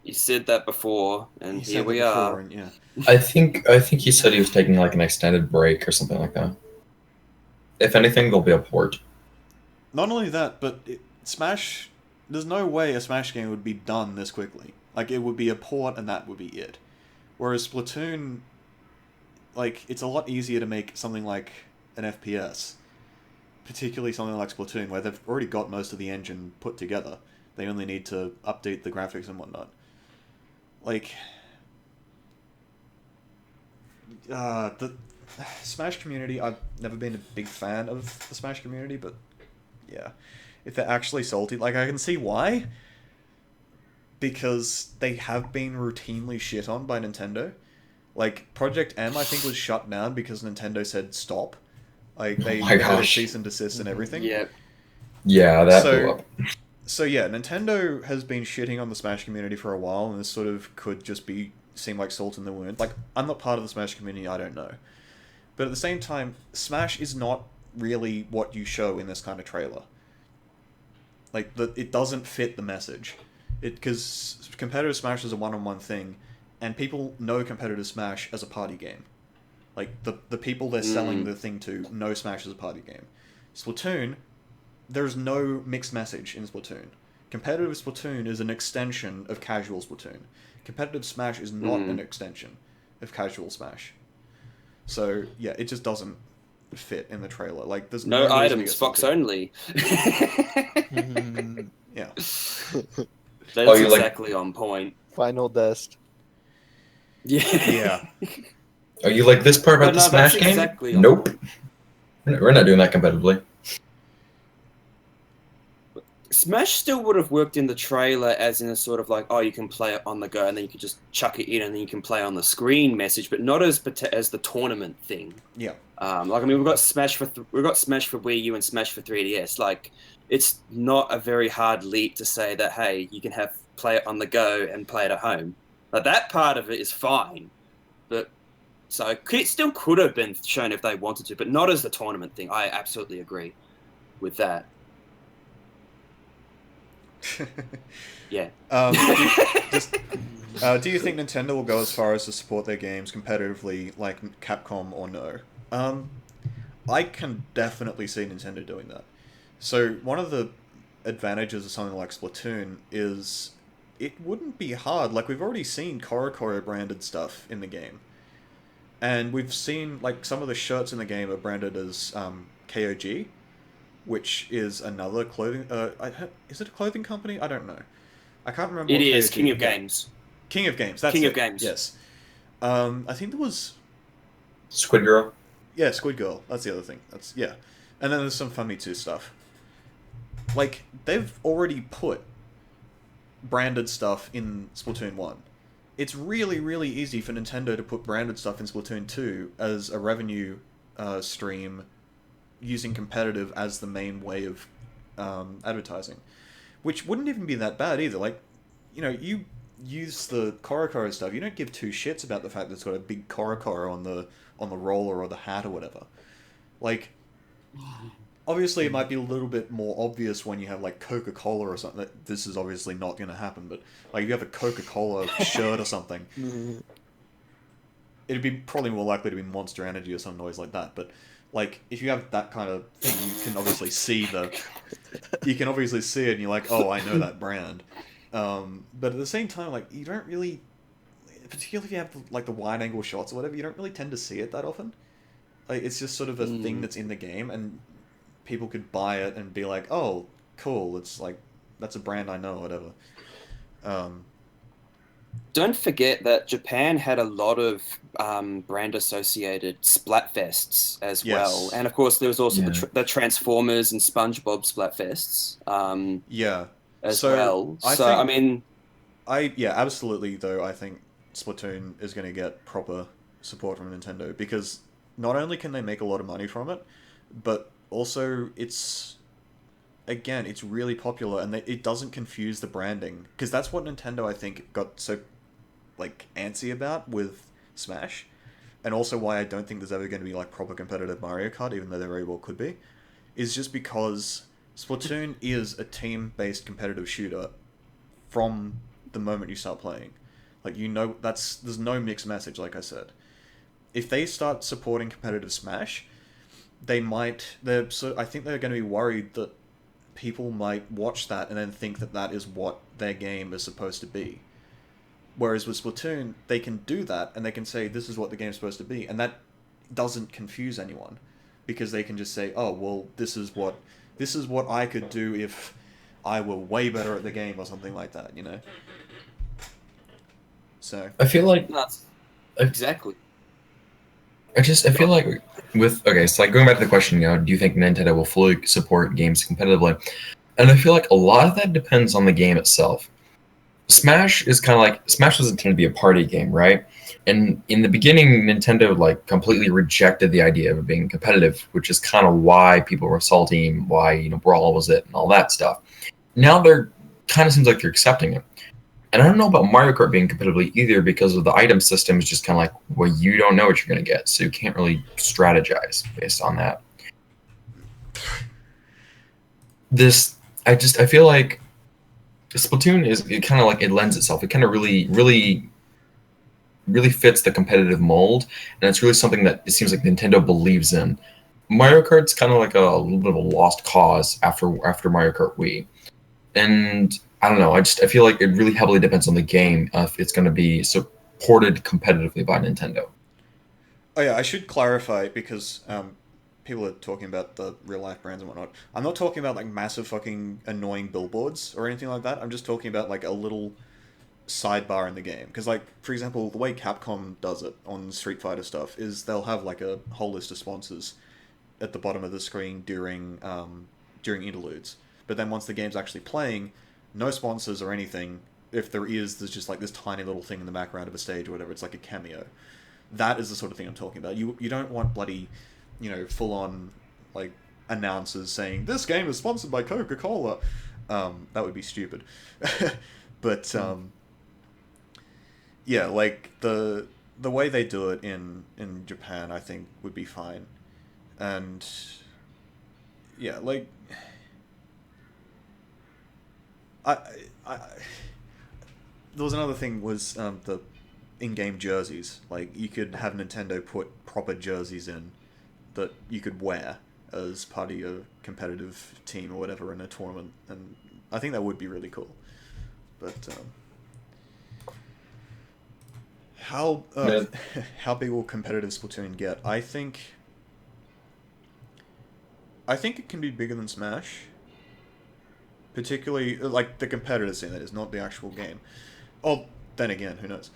[SPEAKER 2] He said that before, and here we are.
[SPEAKER 1] And, yeah.
[SPEAKER 3] I think he said he was taking like an extended break or something like that. If anything, there'll be a port.
[SPEAKER 1] Not only that, but Smash... There's no way a Smash game would be done this quickly. Like, it would be a port and that would be it. Whereas Splatoon... Like, it's a lot easier to make something like an FPS. Particularly something like Splatoon, where they've already got most of the engine put together. They only need to update the graphics and whatnot. Like... the Smash community, I've never been a big fan of the Smash community, but yeah, if they're actually salty, like, I can see why, because they have been routinely shit on by Nintendo. Like, Project M, I think, was shut down because Nintendo said stop. Like, they did a cease and desist and everything.
[SPEAKER 2] Yep.
[SPEAKER 3] Yeah, that blew up.
[SPEAKER 1] So yeah, Nintendo has been shitting on the Smash community for a while, and this sort of could just seem like salt in the wound. Like, I'm not part of the Smash community, I don't know. But at the same time, Smash is not really what you show in this kind of trailer. Like it doesn't fit the message. Because competitive Smash is a one-on-one thing, and people know competitive Smash as a party game. Like the people they're selling the thing to know Smash as a party game. Splatoon, there's no mixed message in Splatoon. Competitive Splatoon is an extension of casual Splatoon. Competitive Smash is not an extension of casual Smash. So yeah, it just doesn't fit in the trailer. Like there's
[SPEAKER 2] no
[SPEAKER 1] reason to
[SPEAKER 2] items,
[SPEAKER 1] get
[SPEAKER 2] Fox
[SPEAKER 1] salty.
[SPEAKER 2] only.
[SPEAKER 1] Yeah.
[SPEAKER 2] That's exactly on point.
[SPEAKER 5] Final Dust.
[SPEAKER 1] Yeah.
[SPEAKER 3] Are you like this part about
[SPEAKER 2] No,
[SPEAKER 3] the Smash
[SPEAKER 2] that's
[SPEAKER 3] game?
[SPEAKER 2] exactly on
[SPEAKER 3] Nope.
[SPEAKER 2] point.
[SPEAKER 3] We're not doing that competitively.
[SPEAKER 2] Smash still would have worked in the trailer as in a sort of like, oh, you can play it on the go, and then you could just chuck it in, and then you can play on the screen message, but not as the tournament thing.
[SPEAKER 1] Yeah.
[SPEAKER 2] Like I mean, we've got Smash for Wii U and Smash for 3DS. Like, it's not a very hard leap to say that hey, you can play it on the go and play it at home. Like, that part of it is fine, but so it still could have been shown if they wanted to, but not as the tournament thing. I absolutely agree with that. Yeah.
[SPEAKER 1] Do you think Nintendo will go as far as to support their games competitively, like Capcom, or no? I can definitely see Nintendo doing that. So one of the advantages of something like Splatoon is it wouldn't be hard. Like, we've already seen Korokoro branded stuff in the game, and we've seen like some of the shirts in the game are branded as KOG, which is another clothing. Is it a clothing company? I don't know. I can't remember.
[SPEAKER 2] It
[SPEAKER 1] what
[SPEAKER 2] is
[SPEAKER 1] KOG
[SPEAKER 2] King of Games.
[SPEAKER 1] King of Games. That's
[SPEAKER 2] King
[SPEAKER 1] it.
[SPEAKER 2] of Games.
[SPEAKER 1] Yes. I think there was.
[SPEAKER 3] Squid Girl.
[SPEAKER 1] Yeah, Squid Girl. That's the other thing. Yeah. And then there's some Famitsu stuff. Like, they've already put branded stuff in Splatoon 1. It's really, really easy for Nintendo to put branded stuff in Splatoon 2 as a revenue stream, using competitive as the main way of advertising. Which wouldn't even be that bad either. Like, you use the Korokoro stuff, you don't give two shits about the fact that it's got a big Korokoro on the roller or the hat or whatever. Like, obviously it might be a little bit more obvious when you have like Coca-Cola or something. This is obviously not going to happen, but like if you have a Coca-Cola shirt or something, it'd be probably more likely to be Monster Energy or some noise like that. But like, if you have that kind of thing, you can obviously see it and you're like, oh, I know that brand. But at the same time, like, you don't really, particularly if you have like the wide angle shots or whatever, you don't really tend to see it that often. Like, it's just sort of a thing that's in the game, and people could buy it and be like, oh, cool, it's like, that's a brand I know or whatever.
[SPEAKER 2] Don't forget that Japan had a lot of brand-associated Splatfests as well. And, of course, there was also the Transformers and SpongeBob Splatfests as well.
[SPEAKER 1] Absolutely, though, I think Splatoon is going to get proper support from Nintendo, because not only can they make a lot of money from it, but also it's really popular, and it doesn't confuse the branding, because that's what Nintendo, I think, got so like antsy about with Smash, and also why I don't think there's ever going to be like proper competitive Mario Kart, even though there very well could be, is just because Splatoon is a team-based competitive shooter from the moment you start playing. Like, there's no mixed message, like I said. If they start supporting competitive Smash, I think they're going to be worried that people might watch that and then think that that is what their game is supposed to be. Whereas with Splatoon, they can do that, and they can say, this is what the game's supposed to be, and that doesn't confuse anyone, because they can just say, oh, well, this is what I could do if I were way better at the game, or something like that, So
[SPEAKER 3] I feel like
[SPEAKER 2] exactly.
[SPEAKER 3] I feel like so like going back to the question, do you think Nintendo will fully support games competitively? And I feel like a lot of that depends on the game itself. Smash is kind of like, Smash was intended to be a party game, right? And in the beginning, Nintendo like completely rejected the idea of it being competitive, which is kind of why people were salty, why Brawl was it, and all that stuff. Now they're kind of seems like they're accepting it. And I don't know about Mario Kart being competitively either, because of the item system is just kind of like, well, you don't know what you're going to get, so you can't really strategize based on that. I feel like Splatoon it kind of like it lends itself. It kind of really fits the competitive mold, and it's really something that it seems like Nintendo believes in. Mario Kart's kind of like a little bit of a lost cause after Mario Kart Wii, and I don't know. I feel like it really heavily depends on the game if it's going to be supported competitively by Nintendo.
[SPEAKER 1] Oh yeah, I should clarify because people are talking about the real life brands and whatnot. I'm not talking about like massive fucking annoying billboards or anything like that. I'm just talking about like a little sidebar in the game. Because like for example, the way Capcom does it on Street Fighter stuff is they'll have like a whole list of sponsors at the bottom of the screen during interludes. But then once the game's actually playing, no sponsors or anything. If there is, there's just like this tiny little thing in the background of a stage or whatever. It's like a cameo. That is the sort of thing I'm talking about. You don't want bloody, full on like announcers saying this game is sponsored by Coca-Cola. That would be stupid. But yeah, like the way they do it in Japan, I think would be fine. And yeah, like I, I there was another thing was the in-game jerseys. Like you could have Nintendo put proper jerseys in that you could wear as part of your competitive team or whatever in a tournament, and I think that would be really cool. But how
[SPEAKER 3] Yeah.
[SPEAKER 1] how big will competitive Splatoon get? I think it can be bigger than Smash, particularly like the competitive scene. That is not the actual game. Oh, then again, who knows?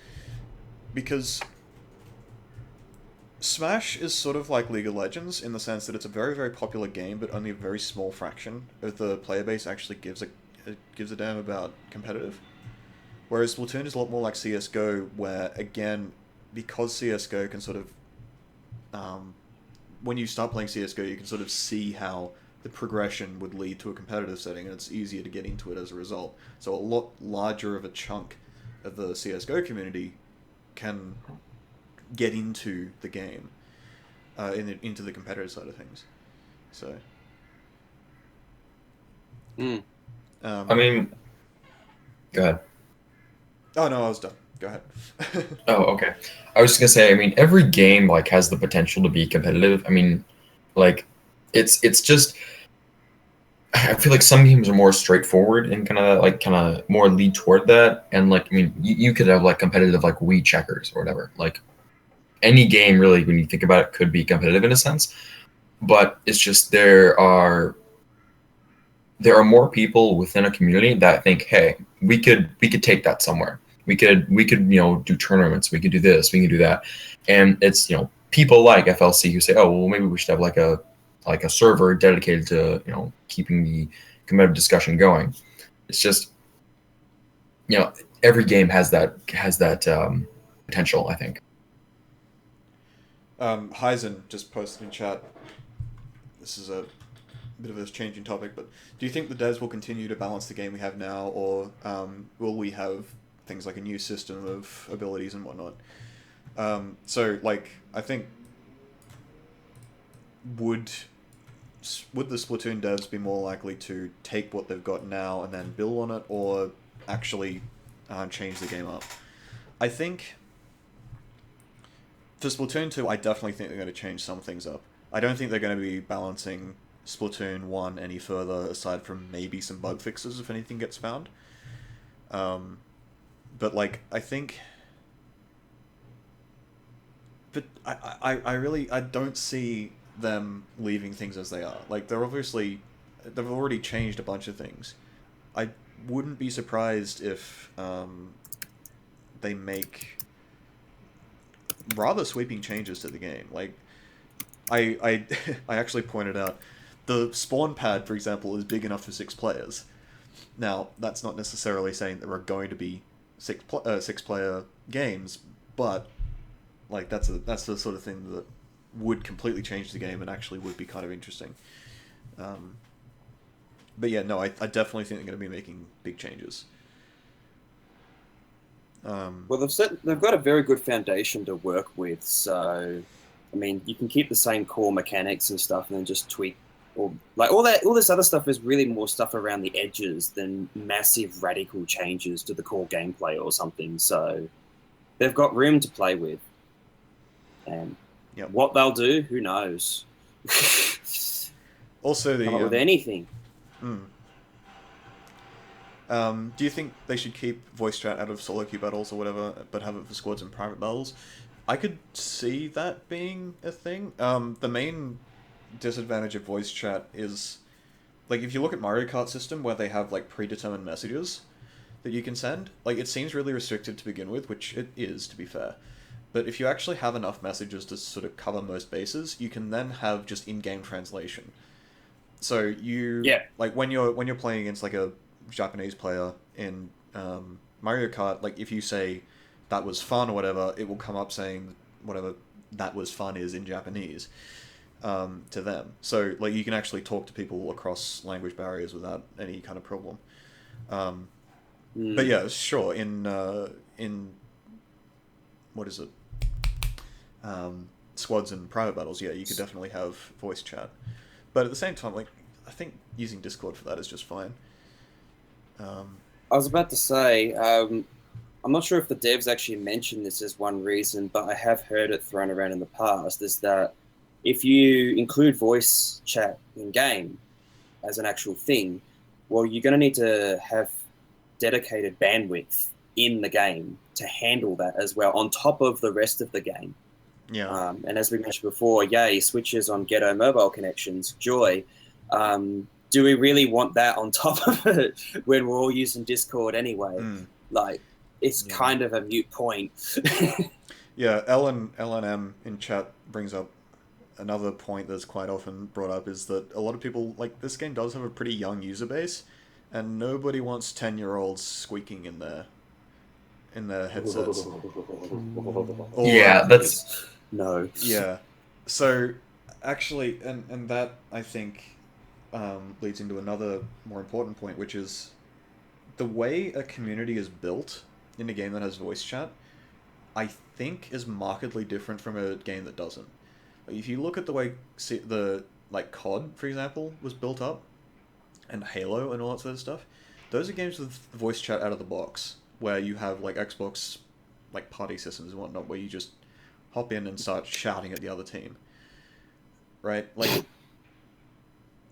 [SPEAKER 1] Because Smash is sort of like League of Legends in the sense that it's a very, very popular game, but only a very small fraction of the player base actually gives a damn about competitive. Whereas Splatoon is a lot more like CS:GO, where again, because CS:GO can sort of, when you start playing CS:GO, you can sort of see how the progression would lead to a competitive setting, and it's easier to get into it as a result. So a lot larger of a chunk of the CS:GO community can get into the game, into the competitive side of things. So,
[SPEAKER 2] Mm.
[SPEAKER 3] I mean, go ahead.
[SPEAKER 1] oh no, I was done. Go ahead.
[SPEAKER 3] Oh, okay. I was just gonna say, I mean, every game like has the potential to be competitive. I mean, like, it's just I feel like some games are more straightforward and kind of more lead toward that. And like, I mean, you could have like competitive like Wii checkers or whatever. Like any game really, when you think about it, could be competitive in a sense. But it's just there are more people within a community that think, hey, we could take that somewhere. We could do tournaments. We could do this. We can do that. And it's people like FLC who say, oh well, maybe we should have like a server dedicated to keeping the competitive discussion going. It's just every game has that potential, I think.
[SPEAKER 1] Heisen just posted in chat. This is a bit of a changing topic, but do you think the devs will continue to balance the game we have now, or will we have things like a new system of abilities and whatnot? So, like, I think would would the Splatoon devs be more likely to take what they've got now and then build on it, or actually change the game up? I think for Splatoon 2, I definitely think they're going to change some things up. I don't think they're going to be balancing Splatoon 1 any further, aside from maybe some bug fixes if anything gets found. But, like, I think... But I really... I don't see them leaving things as they are. Like, they're obviously... They've already changed a bunch of things. I wouldn't be surprised if they make rather sweeping changes to the game. Like, I I actually pointed out the spawn pad, for example, is big enough for 6 players. Now, that's not necessarily saying there are going to be six player games, but like that's the sort of thing that would completely change the game and actually would be kind of interesting. But yeah, no, I definitely think they're going to be making big changes.
[SPEAKER 2] Well, they've got a very good foundation to work with. So, I mean, you can keep the same core mechanics and stuff, and then just tweak or like all this other stuff is really more stuff around the edges than massive radical changes to the core gameplay or something. So they've got room to play with, and what they'll do, who knows?
[SPEAKER 1] Also,
[SPEAKER 2] come up with anything.
[SPEAKER 1] Do you think they should keep voice chat out of solo queue battles or whatever, but have it for squads and private battles? I could see that being a thing. The main disadvantage of voice chat is, like, if you look at Mario Kart system where they have like predetermined messages that you can send, like, it seems really restricted to begin with, which it is, to be fair. But if you actually have enough messages to sort of cover most bases, you can then have just in-game translation. So you like when you're playing against like a Japanese player in Mario Kart, like if you say that was fun or whatever, it will come up saying whatever that was fun is in Japanese to them. So like you can actually talk to people across language barriers without any kind of problem. But yeah, sure, in what is it? Squads and private battles, yeah, you could definitely have voice chat. But at the same time, like, I think using Discord for that is just fine.
[SPEAKER 2] I was about to say, I'm not sure if the devs actually mentioned this as one reason, but I have heard it thrown around in the past, is that if you include voice chat in-game as an actual thing, well, you're going to need to have dedicated bandwidth in the game to handle that as well, on top of the rest of the game.
[SPEAKER 1] Yeah.
[SPEAKER 2] And as we mentioned before, yay, switches on ghetto mobile connections, joy. Do we really want that on top of it when we're all using Discord anyway? Like, it's kind of a moot point.
[SPEAKER 1] Yeah, LNM in chat brings up another point that's quite often brought up, is that a lot of people, like, this game does have a pretty young user base, and nobody wants 10-year-olds squeaking in their headsets.
[SPEAKER 3] Yeah, that's...
[SPEAKER 2] No.
[SPEAKER 1] Yeah. So, actually, and that, I think, leads into another more important point, which is the way a community is built in a game that has voice chat, I think is markedly different from a game that doesn't. Like, if you look at the way the like COD, for example, was built up, and Halo and all that sort of stuff, those are games with voice chat out of the box, where you have like Xbox like party systems and whatnot, where you just hop in and start shouting at the other team. Right? Like,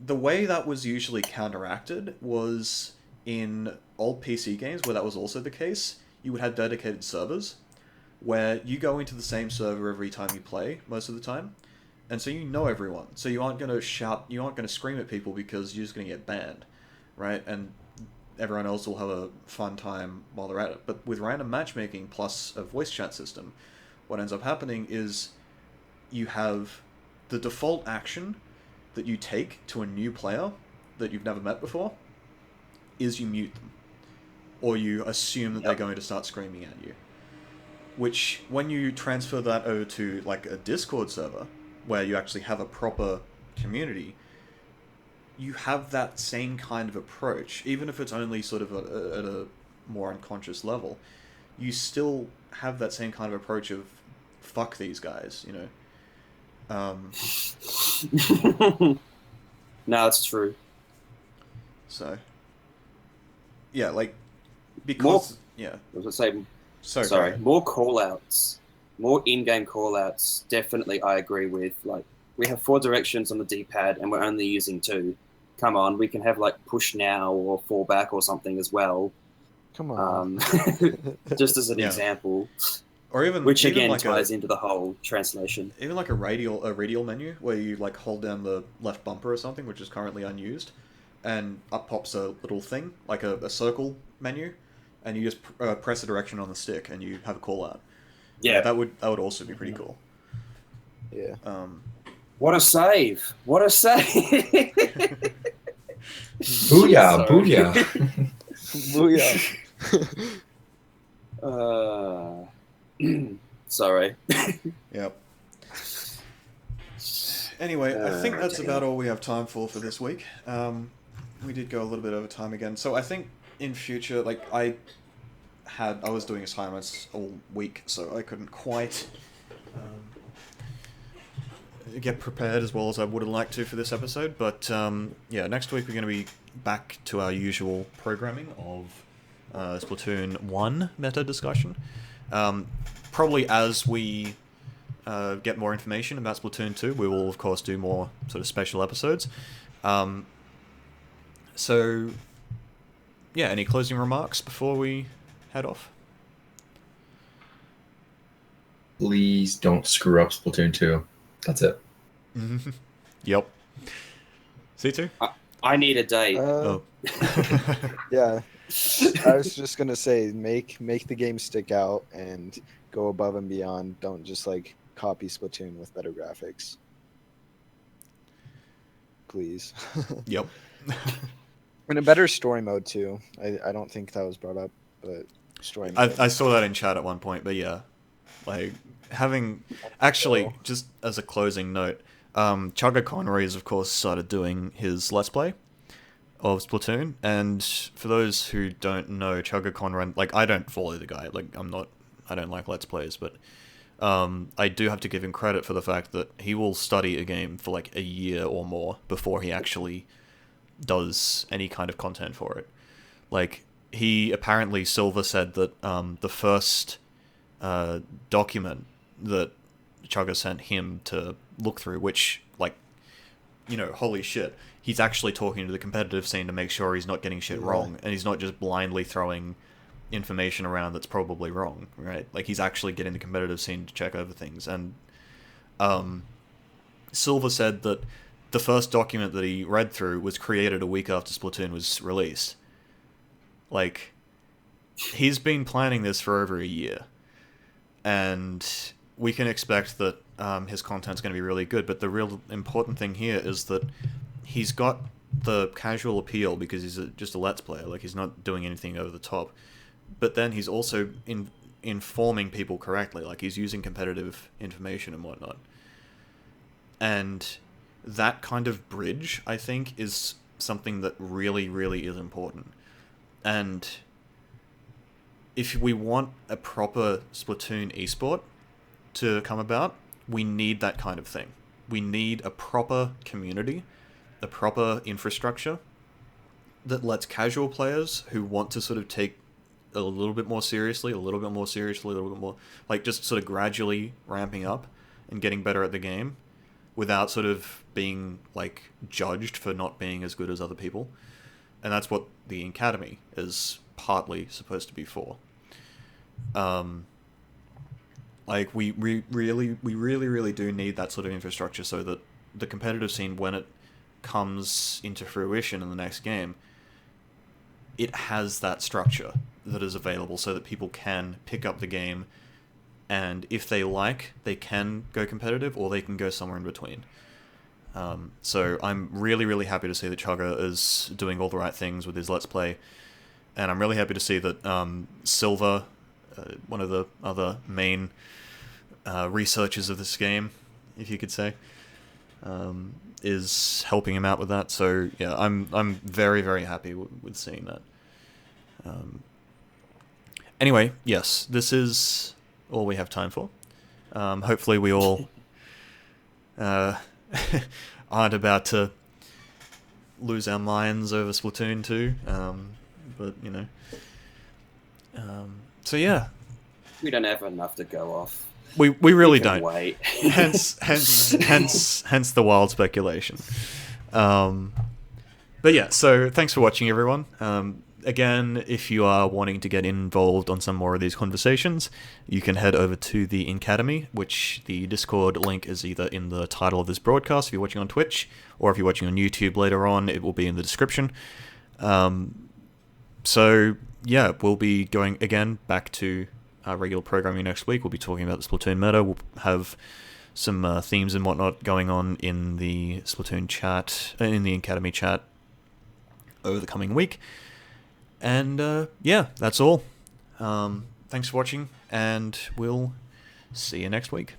[SPEAKER 1] the way that was usually counteracted was in old PC games where that was also the case. You would have dedicated servers where you go into the same server every time you play, most of the time, and so you know everyone. So you aren't going to shout, you aren't going to scream at people because you're just going to get banned, right? And everyone else will have a fun time while they're at it. But with random matchmaking plus a voice chat system, what ends up happening is you have the default action that you take to a new player that you've never met before is you mute them. Or you assume that they're going to start screaming at you. Which, when you transfer that over to like a Discord server, where you actually have a proper community, you have that same kind of approach, even if it's only sort of at a more unconscious level. You still have that same kind of approach of, fuck these guys, you know?
[SPEAKER 2] No, it's true.
[SPEAKER 1] So, yeah, like, because, I
[SPEAKER 2] was going to say,
[SPEAKER 1] sorry.
[SPEAKER 2] More call-outs, more in-game call-outs, definitely I agree with. Like, we have 4 directions on the D-pad and we're only using 2. Come on, we can have, like, push now or fall back or something as well.
[SPEAKER 4] Come on.
[SPEAKER 2] Just as an example.
[SPEAKER 1] Or even,
[SPEAKER 2] which
[SPEAKER 1] even
[SPEAKER 2] again
[SPEAKER 1] like
[SPEAKER 2] ties into the whole translation.
[SPEAKER 1] Even like a radial menu where you like hold down the left bumper or something, which is currently unused, and up pops a little thing, like a circle menu, and you just press a direction on the stick and you have a call out.
[SPEAKER 2] Yeah,
[SPEAKER 1] that would also be pretty cool.
[SPEAKER 4] Yeah.
[SPEAKER 2] What a save! What a save!
[SPEAKER 3] Booyah! Booyah!
[SPEAKER 4] Booyah!
[SPEAKER 2] Sorry.
[SPEAKER 1] Yep. Anyway, I think that's about all we have time for this week. We did go a little bit over time again, so I think in future, like I was doing assignments all week, so I couldn't quite get prepared as well as I would have liked to for this episode, but yeah, next week we're going to be back to our usual programming of Splatoon 1 meta discussion. Probably as we get more information about Splatoon 2, we will of course do more sort of special episodes. So, yeah, any closing remarks before we head off?
[SPEAKER 3] Please don't screw up Splatoon 2. That's it.
[SPEAKER 1] Yep. Setu?
[SPEAKER 2] I need a day.
[SPEAKER 5] Yeah. I was just gonna say, make the game stick out and go above and beyond. Don't just like copy Splatoon with better graphics. Please.
[SPEAKER 1] Yep.
[SPEAKER 5] And a better story mode too. I don't think that was brought up, but story mode.
[SPEAKER 1] I saw that in chat at one point, but yeah. Like, having... Actually, just as a closing note, Chugga Connery has, of course, started doing his Let's Play of Splatoon, and for those who don't know, Chugga Connery... Like, I don't follow the guy. Like, I don't like Let's Plays, but I do have to give him credit for the fact that he will study a game for, like, a year or more before he actually does any kind of content for it. Like, he apparently, Silver said that the first document that Chugga sent him to look through, which, like, you know, holy shit, he's actually talking to the competitive scene to make sure he's not getting shit wrong, and he's not just blindly throwing information around that's probably wrong, right? Like, he's actually getting the competitive scene to check over things, and Silver said that the first document that he read through was created a week after Splatoon was released. Like, he's been planning this for over a year, and we can expect that his content's going to be really good, but the real important thing here is that he's got the casual appeal because he's just a Let's Player, like, he's not doing anything over the top, but then he's also informing people correctly, like, he's using competitive information and whatnot. And that kind of bridge, I think, is something that really, really is important. And if we want a proper Splatoon esport to come about, we need that kind of thing. We need a proper community, a proper infrastructure that lets casual players who want to sort of take a little bit more seriously, a little bit more, like, just sort of gradually ramping up and getting better at the game without sort of being, like, judged for not being as good as other people. And that's what the Academy is partly supposed to be for. Like, we really do need that sort of infrastructure so that the competitive scene, when it comes into fruition in the next game, it has that structure that is available so that people can pick up the game, and if they like, they can go competitive, or they can go somewhere in between. So I'm really happy to see that Chugga is doing all the right things with his Let's Play, and I'm really happy to see that Silver, one of the other main researchers of this game, if you could say, is helping him out with that. So yeah, I'm very happy with seeing that. Anyway, yes, this is all we have time for. Hopefully we all aren't about to lose our minds over Splatoon 2, but, you know. So yeah.
[SPEAKER 2] We don't have enough to go off.
[SPEAKER 1] We really don't.
[SPEAKER 2] Wait.
[SPEAKER 1] hence the wild speculation. But yeah, so thanks for watching, everyone. Again, if you are wanting to get involved on some more of these conversations, you can head over to the Academy, which the Discord link is either in the title of this broadcast if you're watching on Twitch, or if you're watching on YouTube later on, it will be in the description. So yeah, we'll be going again back to our regular programming next week. We'll be talking about the Splatoon meta. We'll have some themes and whatnot going on in the Splatoon chat, in the Academy chat over the coming week. And yeah, that's all. Thanks for watching, and we'll see you next week.